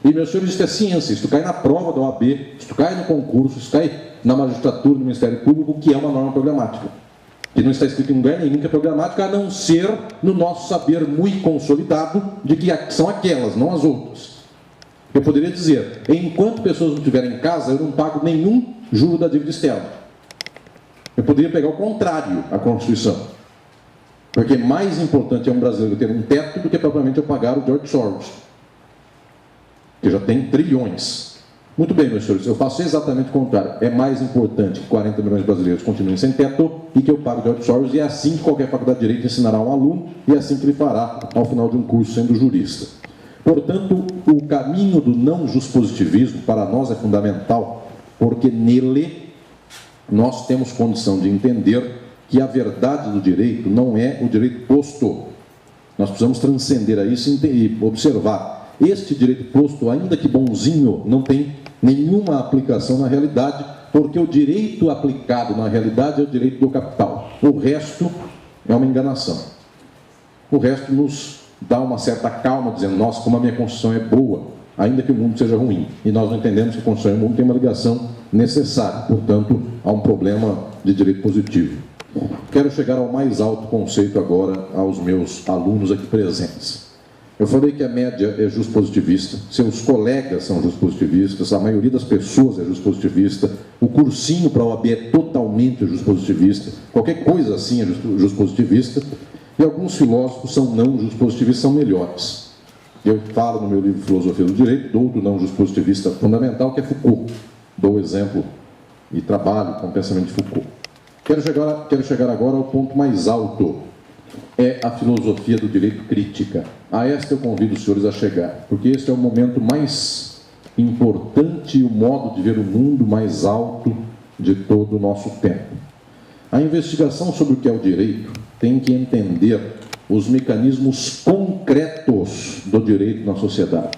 E, meus senhores, isso é ciência, isso cai na prova da OAB, isso cai no concurso, isso cai na magistratura, no Ministério Público, que é uma norma programática. Que não está escrito em lugar nenhum que é programática, a não ser no nosso saber muito consolidado de que são aquelas, não as outras. Eu poderia dizer, enquanto pessoas não estiverem em casa, eu não pago nenhum juro da dívida externa. Eu poderia pegar o contrário, a Constituição. Porque mais importante é um brasileiro ter um teto do que propriamente eu pagar o George Soros, que já tem trilhões. Muito bem, meus senhores, eu faço exatamente o contrário. É mais importante que 40 milhões de brasileiros continuem sem teto e que eu pague o George Soros, e é assim que qualquer faculdade de Direito ensinará um aluno, e é assim que ele fará ao final de um curso sendo jurista. Portanto, o caminho do não juspositivismo para nós é fundamental, porque nele nós temos condição de entender que a verdade do direito não é o direito posto. Nós precisamos transcender a isso e observar. Este direito posto, ainda que bonzinho, não tem nenhuma aplicação na realidade, porque o direito aplicado na realidade é o direito do capital. O resto é uma enganação. O resto nos dá uma certa calma, dizendo, nossa, como a minha Constituição é boa, ainda que o mundo seja ruim. E nós não entendemos que a Constituição e o mundo têm uma ligação necessária. Portanto, há um problema de direito positivo. quero chegar ao mais alto conceito agora aos meus alunos aqui presentes. Eu falei que a média é justpositivista, seus colegas são justpositivistas, a maioria das pessoas é justpositivista, o cursinho para a OAB é totalmente justpositivista, qualquer coisa assim é justpositivista, e alguns filósofos são não justpositivistas, são melhores. Eu falo no meu livro Filosofia do Direito do outro não justpositivista fundamental, que é Foucault. Dou o exemplo e trabalho com o pensamento de Foucault. Quero chegar agora ao ponto mais alto. É a filosofia do direito crítica. A esta eu convido os senhores a chegar, porque este é o momento mais importante e o modo de ver o mundo mais alto de todo o nosso tempo. A investigação sobre o que é o direito tem que entender os mecanismos concretos do direito na sociedade.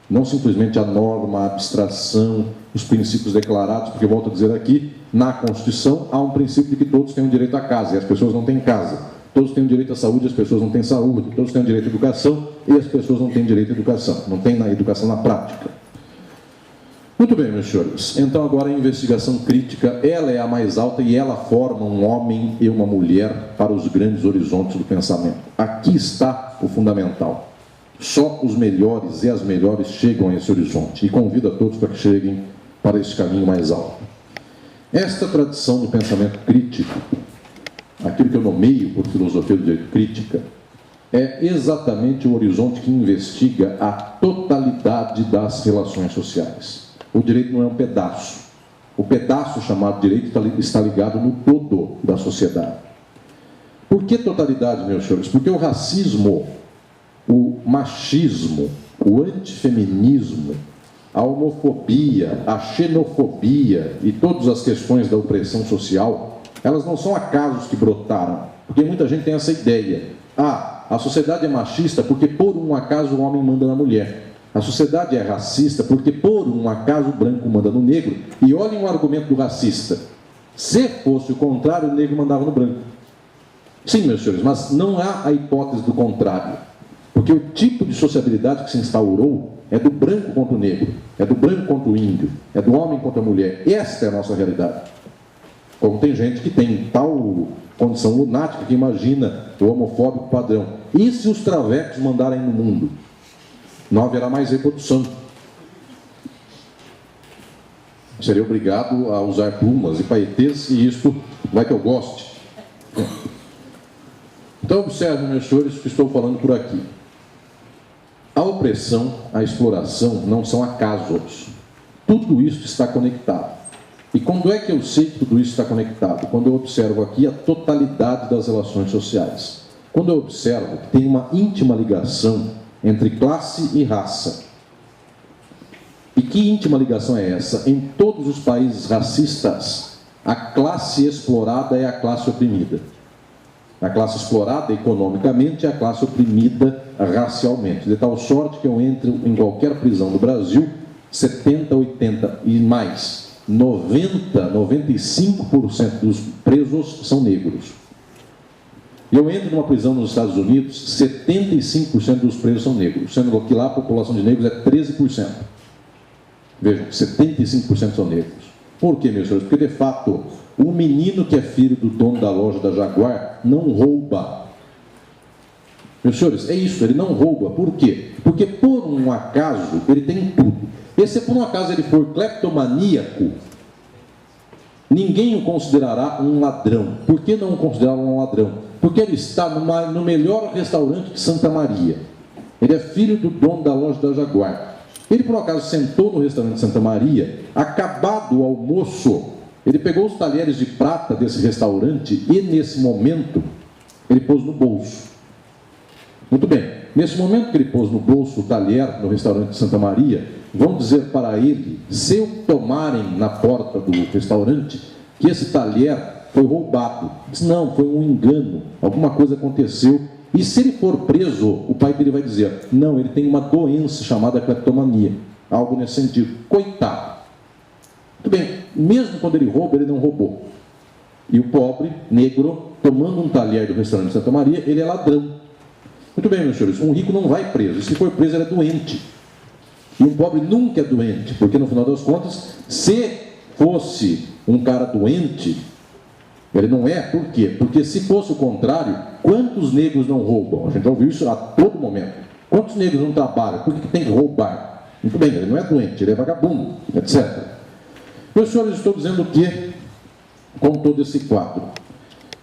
Não simplesmente a norma, a abstração, os princípios declarados, porque, volto a dizer aqui, na Constituição há um princípio de que todos têm o direito à casa, e as pessoas não têm casa. Todos têm o direito à saúde, as pessoas não têm saúde. Todos têm o direito à educação, e as pessoas não têm direito à educação. Não têm na educação na prática. Muito bem, meus senhores. Então, agora a investigação crítica, ela é a mais alta e ela forma um homem e uma mulher para os grandes horizontes do pensamento. Aqui está o fundamental. Só os melhores e as melhores chegam a esse horizonte. E convido a todos para que cheguem para esse caminho mais alto. Esta tradição do pensamento crítico, aquilo que eu nomeio por filosofia do direito crítica, é exatamente o horizonte que investiga a totalidade das relações sociais. O direito não é um pedaço. O pedaço chamado direito está ligado no todo da sociedade. Por que totalidade, meus senhores? Porque o racismo, o machismo, o antifeminismo, a homofobia, a xenofobia e todas as questões da opressão social, elas não são acasos que brotaram. Porque muita gente tem essa ideia. A sociedade é machista porque por um acaso o homem manda na mulher. A sociedade é racista porque, por um acaso, o branco manda no negro. E olhem o argumento do racista. Se fosse o contrário, o negro mandava no branco. Sim, meus senhores, mas não há a hipótese do contrário. Porque o tipo de sociabilidade que se instaurou é do branco contra o negro, é do branco contra o índio, é do homem contra a mulher. Esta é a nossa realidade. Como tem gente que tem tal condição lunática que imagina o homofóbico padrão. E se os travecos mandarem no mundo? Não haverá mais reprodução. Serei obrigado a usar plumas e paetês, e isto vai que eu goste. Então, observem, meus senhores, o que estou falando por aqui. A opressão, a exploração não são acasos. Tudo isso está conectado. E quando é que eu sei que tudo isso está conectado? Quando eu observo aqui a totalidade das relações sociais. Quando eu observo que tem uma íntima ligação entre classe e raça. E que íntima ligação é essa? Em todos os países racistas, a classe explorada é a classe oprimida. A classe explorada economicamente é a classe oprimida racialmente. De tal sorte que eu entro em qualquer prisão do Brasil, 70, 80 e mais, 90, 95% dos presos são negros. Eu entro numa prisão nos Estados Unidos, 75% dos presos são negros, sendo que lá a população de negros é 13%. Vejam, 75% são negros. Por quê, meus senhores? Porque, de fato, o menino que é filho do dono da loja da Jaguar não rouba. Meus senhores, é isso, ele não rouba. Por quê? Porque, por um acaso, ele tem tudo. E se por um acaso ele for cleptomaníaco, ninguém o considerará um ladrão. Por que não o considerar um ladrão? Porque ele está no melhor restaurante de Santa Maria. Ele é filho do dono da loja da Jaguar. Ele, por um acaso, sentou no restaurante de Santa Maria, acabado o almoço, ele pegou os talheres de prata desse restaurante e, nesse momento, ele pôs no bolso. Muito bem. Nesse momento que ele pôs no bolso o talher no restaurante de Santa Maria, vão dizer para ele, se o tomarem na porta do restaurante, que esse talher foi roubado. Diz, não, foi um engano, alguma coisa aconteceu. E se ele for preso, o pai dele vai dizer, não, ele tem uma doença chamada cleptomania, algo nesse sentido. Coitado. Muito bem, mesmo quando ele rouba, ele não roubou. E o pobre, negro, tomando um talher do restaurante de Santa Maria, ele é ladrão. Muito bem, meus senhores, um rico não vai preso, e se for preso, ele é doente. E um pobre nunca é doente, porque no final das contas, se fosse um cara doente, Ele não é, por quê? Porque se fosse o contrário, quantos negros não roubam? A gente já ouviu isso a todo momento. Quantos negros não trabalham? Por que tem que roubar? Muito bem, ele não é doente, ele é vagabundo, etc. Meus senhores, estou dizendo que, com todo esse quadro,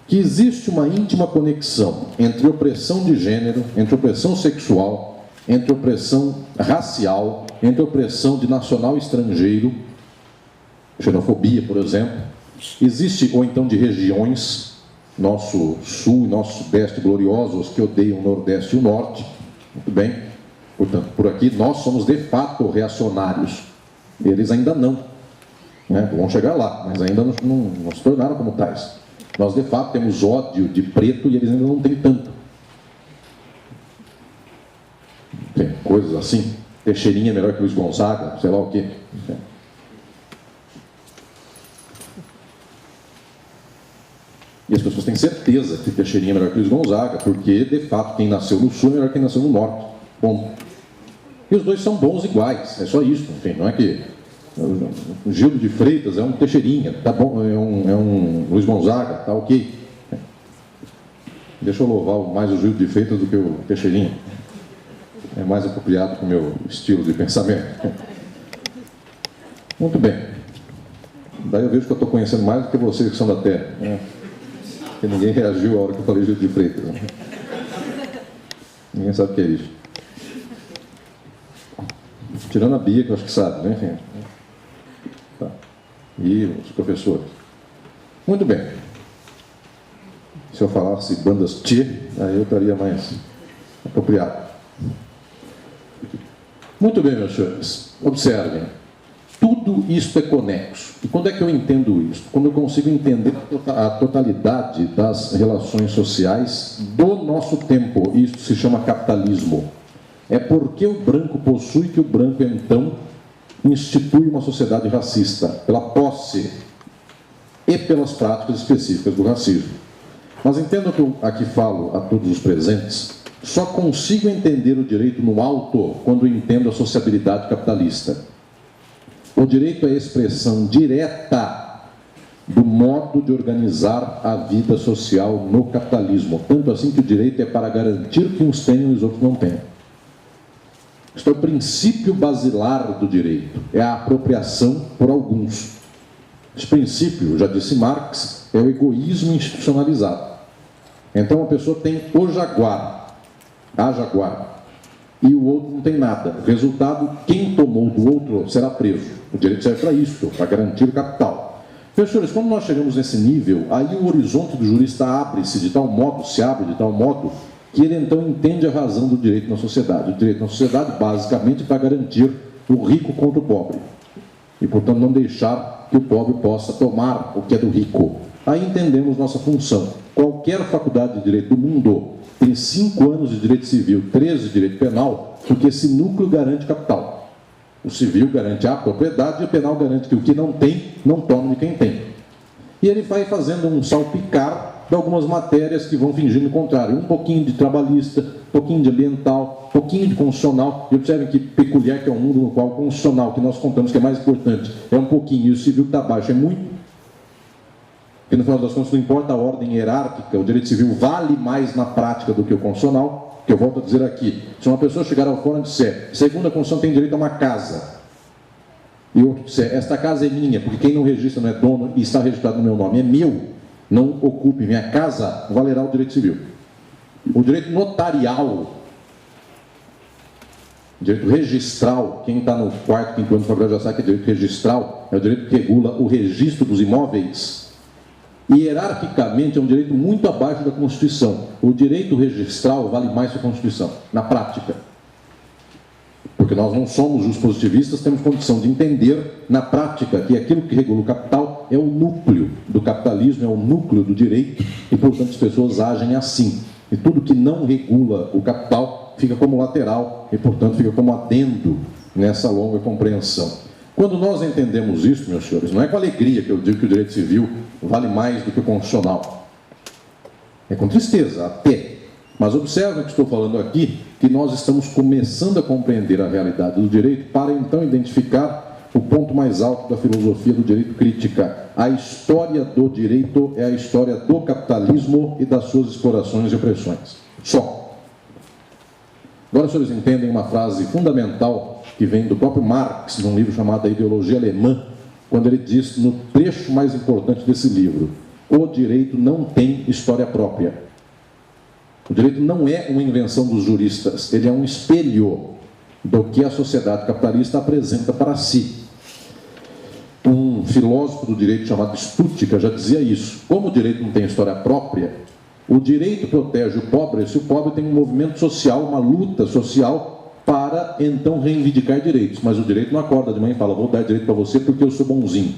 que existe uma íntima conexão entre opressão de gênero, entre opressão sexual, entre opressão racial, entre opressão de nacional estrangeiro, xenofobia, por exemplo, existe, ou então de regiões, nosso sul e nosso sudeste gloriosos que odeiam o nordeste e o norte, muito bem, portanto, por aqui nós somos de fato reacionários, eles ainda não, né? Vão chegar lá, mas ainda não se tornaram como tais. Nós de fato temos ódio de preto e eles ainda não têm tanto. Tem coisas assim, Teixeirinha é melhor que Luiz Gonzaga, sei lá o quê. E as pessoas têm certeza que Teixeirinha é melhor que Luiz Gonzaga, porque, de fato, quem nasceu no sul é melhor que quem nasceu no norte. Bom. E os dois são bons iguais, é só isso. Enfim, não é que o Gildo de Freitas é um Teixeirinha, tá bom, é um Luiz Gonzaga, tá ok. Deixa eu louvar mais o Gildo de Freitas do que o Teixeirinha. É mais apropriado com o meu estilo de pensamento. Muito bem. Daí eu vejo que eu estou conhecendo mais do que vocês que são da terra, né? Porque ninguém reagiu à hora que eu falei Gildo de Freitas, né? Ninguém sabe o que é isso. Tirando a Bia, que eu acho que sabe, né? Enfim. Tá. E os professores. Muito bem. Se eu falasse bandas Tchê, aí eu estaria mais apropriado. Muito bem, meus senhores. Observem. Tudo isso é conexo. E quando é que eu entendo isso? Quando eu consigo entender a totalidade das relações sociais do nosso tempo. Isso se chama capitalismo. É porque o branco possui que o branco, então, institui uma sociedade racista, pela posse e pelas práticas específicas do racismo. Mas entendam que eu aqui falo a todos os presentes, só consigo entender o direito no alto quando entendo a sociabilidade capitalista. O direito é a expressão direta do modo de organizar a vida social no capitalismo. Tanto assim que o direito é para garantir que uns tenham e os outros não tenham. Isto é o princípio basilar do direito, é a apropriação por alguns. Esse princípio, já disse Marx, é o egoísmo institucionalizado. Então a pessoa tem o jaguar, a jaguar, e o outro não tem nada. Resultado, quem tomou do outro será preso. O direito serve para isso, para garantir o capital. Professores, quando nós chegamos nesse nível, aí o horizonte do jurista abre-se de tal modo, se abre de tal modo, que ele então entende a razão do direito na sociedade. O direito na sociedade, basicamente, para garantir o rico contra o pobre. E, portanto, não deixar que o pobre possa tomar o que é do rico. Aí entendemos nossa função. Qualquer faculdade de direito do mundo tem 5 anos de direito civil, 13 de direito penal, porque esse núcleo garante capital. O civil garante a propriedade e o penal garante que o que não tem, não toma de quem tem. E ele vai fazendo um salpicar de algumas matérias que vão fingindo o contrário. Um pouquinho de trabalhista, um pouquinho de ambiental, um pouquinho de constitucional. E observem que peculiar que é um mundo no qual o constitucional, que nós contamos que é mais importante, é um pouquinho, e o civil que está abaixo é muito. Porque no final das contas não importa a ordem hierárquica, o direito civil vale mais na prática do que o constitucional. Que eu volto a dizer aqui, se uma pessoa chegar ao fórum e disser, segundo a Constituição tem direito a uma casa, e outro disser, esta casa é minha, porque quem não registra não é dono e está registrado no meu nome, é meu, não ocupe minha casa, valerá o direito civil. O direito notarial, o direito registral, quem está no quarto, quinto ano de faculdade já sabe que é direito registral, é o direito que regula o registro dos imóveis. E hierarquicamente é um direito muito abaixo da Constituição. O direito registral vale mais que a Constituição, na prática. Porque nós não somos os positivistas, temos condição de entender na prática que aquilo que regula o capital é o núcleo do capitalismo, é o núcleo do direito, e portanto as pessoas agem assim. E tudo que não regula o capital fica como lateral e portanto fica como adendo nessa longa compreensão. Quando nós entendemos isso, meus senhores, não é com alegria que eu digo que o direito civil vale mais do que o constitucional. É com tristeza, até. Mas observe que estou falando aqui, que nós estamos começando a compreender a realidade do direito para então identificar o ponto mais alto da filosofia do direito crítica. A história do direito é a história do capitalismo e das suas explorações e opressões. Só. Agora, os senhores entendem uma frase fundamental que vem do próprio Marx, num livro chamado A Ideologia Alemã, quando ele diz, no trecho mais importante desse livro, o direito não tem história própria. O direito não é uma invenção dos juristas, ele é um espelho do que a sociedade capitalista apresenta para si. Um filósofo do direito chamado Stuttgart já dizia isso. Como o direito não tem história própria, o direito protege o pobre se o pobre tem um movimento social, uma luta social para então reivindicar direitos. Mas o direito não acorda de manhã e fala, vou dar direito para você porque eu sou bonzinho.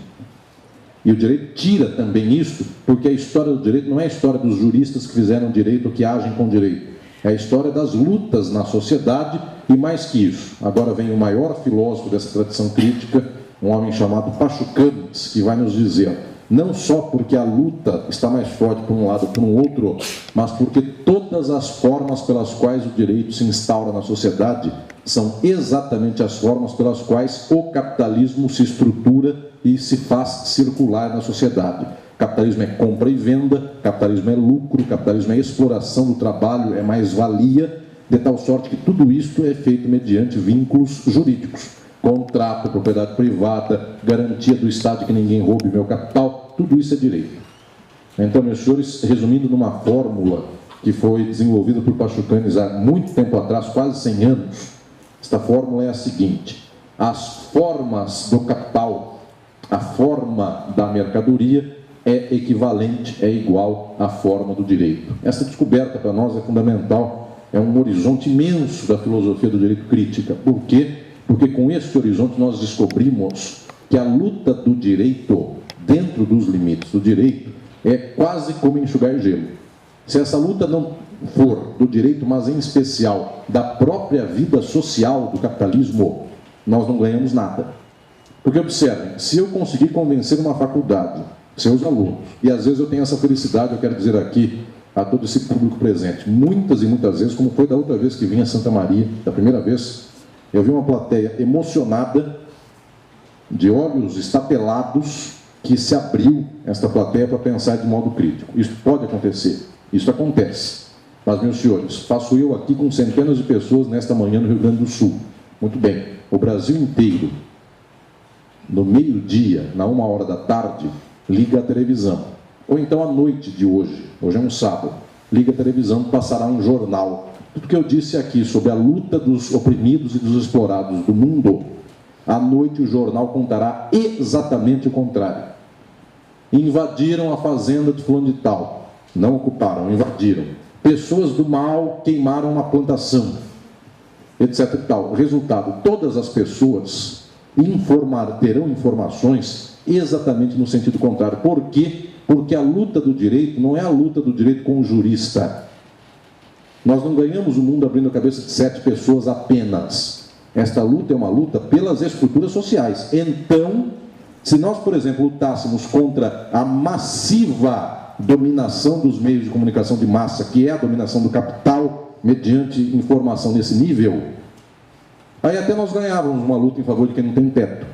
E o direito tira também isso, porque a história do direito não é a história dos juristas que fizeram direito ou que agem com direito. É a história das lutas na sociedade e mais que isso. Agora vem o maior filósofo dessa tradição crítica, um homem chamado Pachucanes, que vai nos dizer, não só porque a luta está mais forte por um lado ou por um outro, mas porque todas as formas pelas quais o direito se instaura na sociedade são exatamente as formas pelas quais o capitalismo se estrutura e se faz circular na sociedade. Capitalismo é compra e venda, capitalismo é lucro, capitalismo é exploração do trabalho, é mais-valia, de tal sorte que tudo isso é feito mediante vínculos jurídicos. Contrato, propriedade privada, garantia do Estado de que ninguém roube meu capital, tudo isso é direito. Então, meus senhores, resumindo numa fórmula que foi desenvolvida por Pachucanes há muito tempo atrás, quase 100 anos, esta fórmula é a seguinte: as formas do capital, a forma da mercadoria é equivalente, é igual à forma do direito. Essa descoberta para nós é fundamental, é um horizonte imenso da filosofia do direito crítica. Por quê? Porque com esse horizonte nós descobrimos que a luta do direito, dentro dos limites do direito, é quase como enxugar gelo. Se essa luta não for do direito, mas em especial da própria vida social do capitalismo, nós não ganhamos nada. Porque observem, se eu conseguir convencer uma faculdade, seus alunos, e às vezes eu tenho essa felicidade, eu quero dizer aqui a todo esse público presente, muitas e muitas vezes, como foi da outra vez que vim a Santa Maria, da primeira vez, eu vi uma plateia emocionada, de olhos estapelados, que se abriu esta plateia para pensar de modo crítico. Isso pode acontecer, isso acontece. Mas, meus senhores, faço eu aqui com centenas de pessoas nesta manhã no Rio Grande do Sul. Muito bem, o Brasil inteiro, no meio-dia, na 1h da tarde, liga a televisão. Ou então à noite de hoje é um sábado, liga a televisão, passará um jornal. Tudo que eu disse aqui sobre a luta dos oprimidos e dos explorados do mundo, à noite o jornal contará exatamente o contrário. Invadiram a fazenda de fulano de tal. Não ocuparam, invadiram. Pessoas do mal queimaram uma plantação, etc. e tal. Resultado, todas as pessoas terão informações exatamente no sentido contrário. Por quê? Porque a luta do direito não é a luta do direito com o jurista. Nós não ganhamos o mundo abrindo a cabeça de 7 pessoas apenas. Esta luta é uma luta pelas estruturas sociais. Então, se nós, por exemplo, lutássemos contra a massiva dominação dos meios de comunicação de massa, que é a dominação do capital mediante informação nesse nível, aí até nós ganhávamos uma luta em favor de quem não tem teto.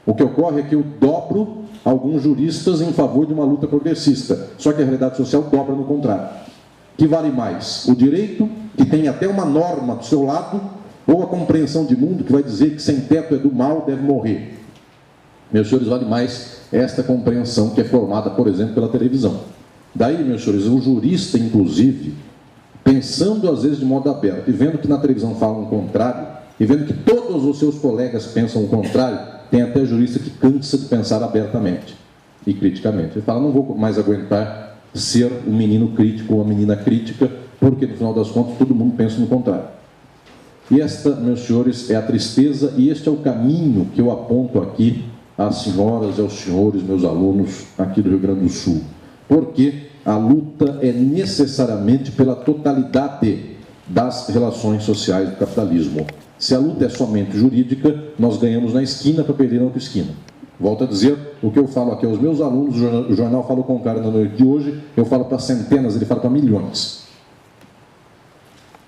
O que ocorre é que eu dobro alguns juristas em favor de uma luta progressista, só que a realidade social dobra no contrário. Que vale mais? O direito, que tem até uma norma do seu lado, ou a compreensão de mundo que vai dizer que sem teto é do mal, deve morrer? Meus senhores, vale mais esta compreensão que é formada, por exemplo, pela televisão. Daí, meus senhores, o jurista, inclusive, pensando às vezes de modo aberto e vendo que na televisão falam o contrário, e vendo que todos os seus colegas pensam o contrário, tem até jurista que cansa de pensar abertamente e criticamente. Ele fala, não vou mais aguentar ser um menino crítico ou uma menina crítica, porque no final das contas todo mundo pensa no contrário. E esta, meus senhores, é a tristeza, e este é o caminho que eu aponto aqui às senhoras e aos senhores, meus alunos aqui do Rio Grande do Sul. Porque a luta é necessariamente pela totalidade das relações sociais do capitalismo. Se a luta é somente jurídica, nós ganhamos na esquina para perder na outra esquina. Volto a dizer, o que eu falo aqui aos meus alunos, o jornal fala o contrário na noite de hoje, eu falo para centenas, ele fala para milhões.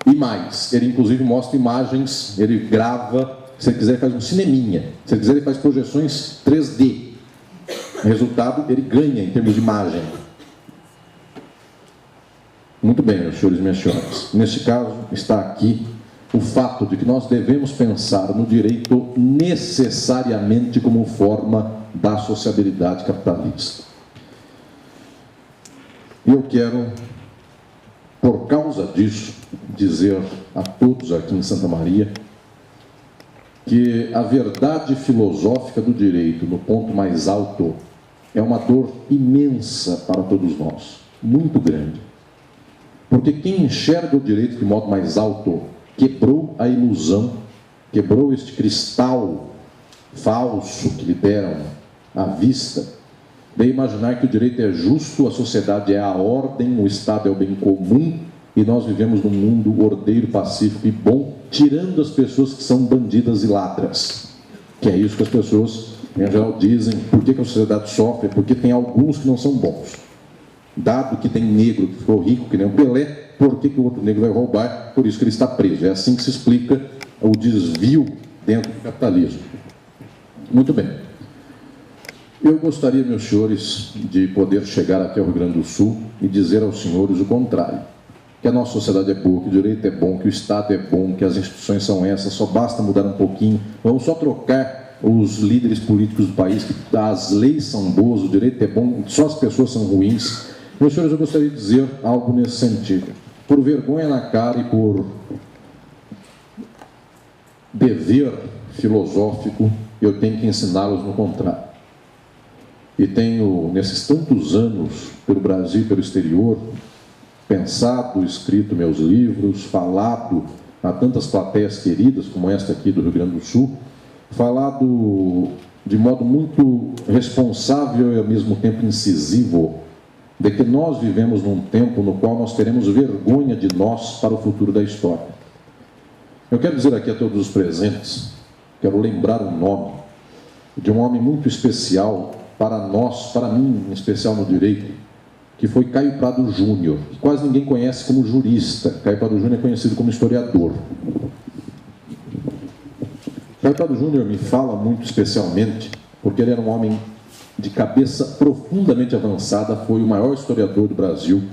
E mais, ele inclusive mostra imagens, ele grava Se ele quiser, ele faz um cineminha. Se ele quiser, ele faz projeções 3D. Resultado, ele ganha em termos de imagem. Muito bem, meus senhores e minhas senhoras. Neste caso, está aqui o fato de que nós devemos pensar no direito necessariamente como forma da sociabilidade capitalista. E eu quero, por causa disso, dizer a todos aqui em Santa Maria que a verdade filosófica do direito, no ponto mais alto, é uma dor imensa para todos nós, muito grande. Porque quem enxerga o direito de modo mais alto quebrou a ilusão, quebrou este cristal falso que lhe deram à vista, de imaginar que o direito é justo, a sociedade é a ordem, o Estado é o bem comum e nós vivemos num mundo ordeiro, pacífico e bom, tirando as pessoas que são bandidas e ladras, que é isso que as pessoas, em geral, dizem. Por que a sociedade sofre? Porque tem alguns que não são bons. Dado que tem negro que ficou rico, que nem o Pelé, por que o outro negro vai roubar? Por isso que ele está preso. É assim que se explica o desvio dentro do capitalismo. Muito bem. Eu gostaria, meus senhores, de poder chegar aqui ao Rio Grande do Sul e dizer aos senhores o contrário. Que a nossa sociedade é boa, que o direito é bom, que o Estado é bom, que as instituições são essas, só basta mudar um pouquinho. Vamos só trocar os líderes políticos do país, que as leis são boas, o direito é bom, só as pessoas são ruins. Meus senhores, eu gostaria de dizer algo nesse sentido. Por vergonha na cara e por dever filosófico, eu tenho que ensiná-los no contrário. E tenho, nesses tantos anos, pelo Brasil e pelo exterior, pensado, escrito meus livros, falado a tantas plateias queridas, como esta aqui do Rio Grande do Sul, falado de modo muito responsável e ao mesmo tempo incisivo, de que nós vivemos num tempo no qual nós teremos vergonha de nós para o futuro da história. Eu quero dizer aqui a todos os presentes, quero lembrar o nome de um homem muito especial para nós, para mim, em especial no direito, que foi Caio Prado Júnior, que quase ninguém conhece como jurista. Caio Prado Júnior é conhecido como historiador. Caio Prado Júnior me fala muito especialmente porque ele era um homem de cabeça profundamente avançada, foi o maior historiador do Brasil.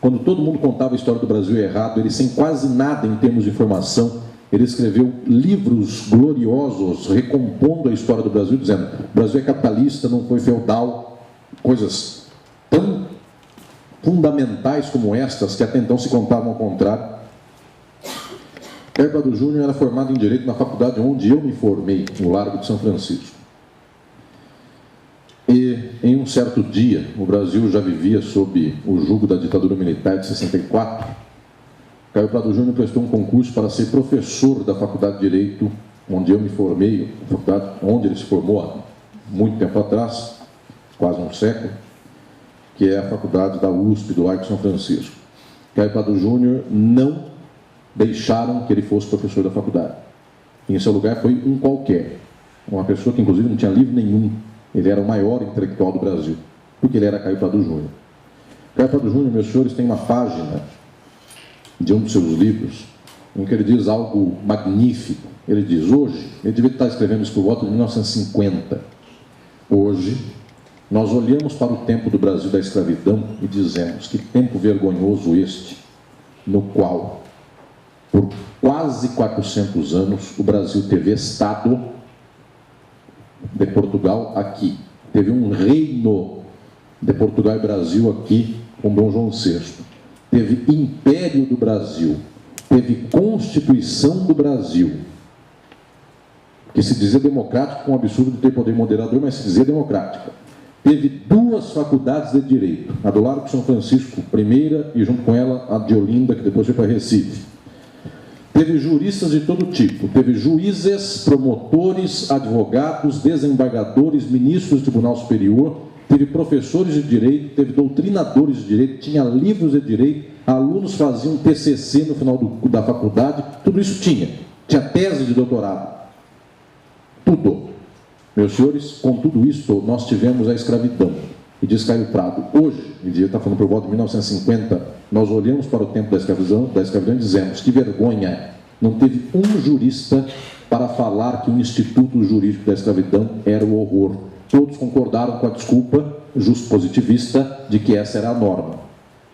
Quando todo mundo contava a história do Brasil errado, ele, sem quase nada em termos de informação, ele escreveu livros gloriosos recompondo a história do Brasil, dizendo: o Brasil é capitalista, não foi feudal, coisas tão fundamentais como estas, que até então se contavam ao contrário. Caio Prado Júnior era formado em Direito na faculdade onde eu me formei, no Largo de São Francisco. E, em um certo dia, o Brasil já vivia sob o jugo da ditadura militar de 64, Caio Prado Júnior prestou um concurso para ser professor da Faculdade de Direito, onde eu me formei, a faculdade onde ele se formou há muito tempo atrás, quase um século, que é a faculdade da USP, do Largo de São Francisco. Caio Prado Júnior não deixaram que ele fosse professor da faculdade. Em seu lugar foi um qualquer, uma pessoa que inclusive não tinha livro nenhum. Ele era o maior intelectual do Brasil, porque ele era Caio Prado Júnior. Caio Prado Júnior, meus senhores, tem uma página de um dos seus livros em que ele diz algo magnífico. Ele diz: hoje, ele devia estar escrevendo isso por volta de 1950. Hoje, nós olhamos para o tempo do Brasil da escravidão e dizemos: que tempo vergonhoso este, no qual, por quase 400 anos, o Brasil teve Estado de Portugal aqui, teve um reino de Portugal e Brasil aqui com Dom João VI, teve Império do Brasil, teve Constituição do Brasil, que se dizia democrático, com um absurdo de ter poder moderador, mas se dizia democrática. Teve duas faculdades de Direito, a do Largo de São Francisco, primeira, e junto com ela a de Olinda, que depois foi para Recife. Teve juristas de todo tipo, teve juízes, promotores, advogados, desembargadores, ministros do Tribunal Superior, teve professores de direito, teve doutrinadores de direito, tinha livros de direito, alunos faziam TCC no final da faculdade, tudo isso tinha tese de doutorado, tudo. Meus senhores, com tudo isso, nós tivemos a escravidão. E diz Caio Prado: hoje, ele está falando por volta de 1950, nós olhamos para o tempo da escravidão e dizemos: que vergonha, não teve um jurista para falar que o instituto jurídico da escravidão era o horror. Todos concordaram com a desculpa justpositivista de que essa era a norma,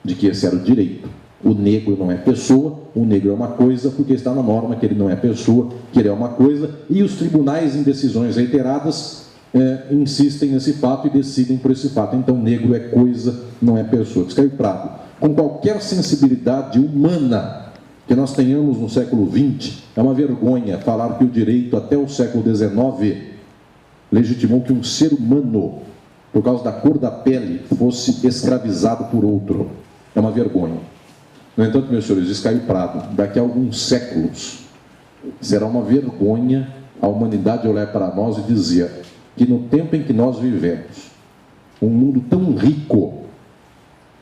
de que esse era o direito. O negro não é pessoa, o negro é uma coisa, porque está na norma que ele não é pessoa, que ele é uma coisa, e os tribunais, em decisões reiteradas, insistem nesse fato e decidem por esse fato. Então, negro é coisa, não é pessoa. Diz Caio Prado, com qualquer sensibilidade humana que nós tenhamos no século XX, é uma vergonha falar que o direito até o século XIX legitimou que um ser humano, por causa da cor da pele, fosse escravizado por outro. É uma vergonha. No entanto, meus senhores, diz Caio Prado, daqui a alguns séculos será uma vergonha a humanidade olhar para nós e dizer que no tempo em que nós vivemos, um mundo tão rico,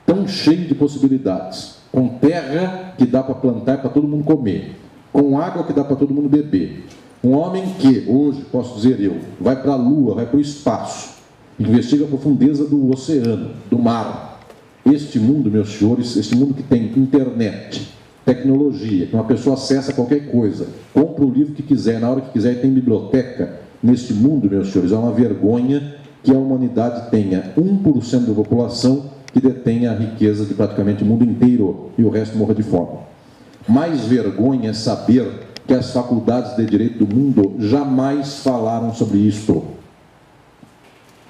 tão cheio de possibilidades, com terra que dá para plantar para todo mundo comer, com água que dá para todo mundo beber, um homem que, hoje, posso dizer eu, vai para a Lua, vai para o espaço, investiga a profundeza do oceano, do mar. Este mundo, meus senhores, este mundo que tem internet, tecnologia, que uma pessoa acessa qualquer coisa, compra o livro que quiser, na hora que quiser, e tem biblioteca. Neste mundo, meus senhores, é uma vergonha que a humanidade tenha 1% da população que detenha a riqueza de praticamente o mundo inteiro e o resto morra de fome. Mais vergonha é saber que as faculdades de direito do mundo jamais falaram sobre isto.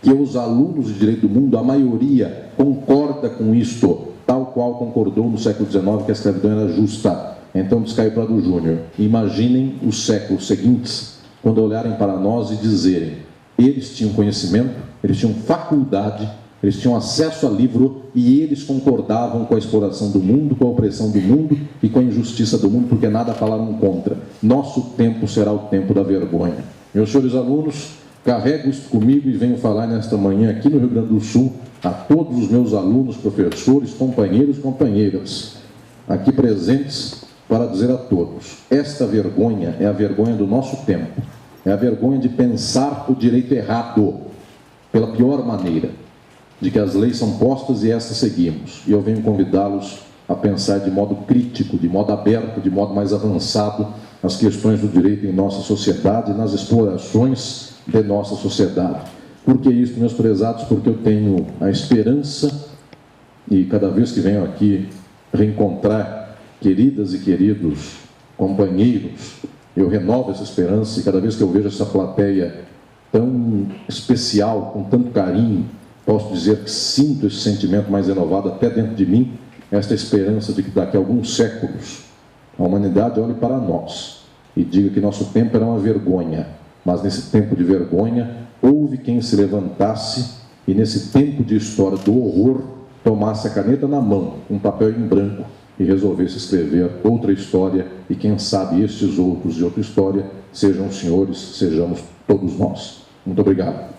Que os alunos de direito do mundo, a maioria, concorda com isto, tal qual concordou no século XIX que a escravidão era justa. Então, diz Caio Prado Júnior, imaginem os séculos seguintes, quando olharem para nós e dizerem, eles tinham conhecimento, eles tinham faculdade, eles tinham acesso a livro e eles concordavam com a exploração do mundo, com a opressão do mundo e com a injustiça do mundo, porque nada falaram contra. Nosso tempo será o tempo da vergonha. Meus senhores alunos, carrego isso comigo e venho falar nesta manhã aqui no Rio Grande do Sul a todos os meus alunos, professores, companheiros e companheiras aqui presentes para dizer a todos, esta vergonha é a vergonha do nosso tempo, é a vergonha de pensar o direito errado, pela pior maneira, de que as leis são postas e estas seguimos. E eu venho convidá-los a pensar de modo crítico, de modo aberto, de modo mais avançado as questões do direito em nossa sociedade, nas explorações de nossa sociedade. Por que isso, meus prezados? Porque eu tenho a esperança, e cada vez que venho aqui reencontrar queridas e queridos companheiros, eu renovo essa esperança, e cada vez que eu vejo essa plateia tão especial, com tanto carinho, posso dizer que sinto esse sentimento mais renovado até dentro de mim, esta esperança de que daqui a alguns séculos a humanidade olhe para nós e diga que nosso tempo era uma vergonha, mas nesse tempo de vergonha houve quem se levantasse e nesse tempo de história do horror tomasse a caneta na mão, um papel em branco e resolvesse escrever outra história e quem sabe estes outros e outra história sejam os senhores, sejamos todos nós. Muito obrigado.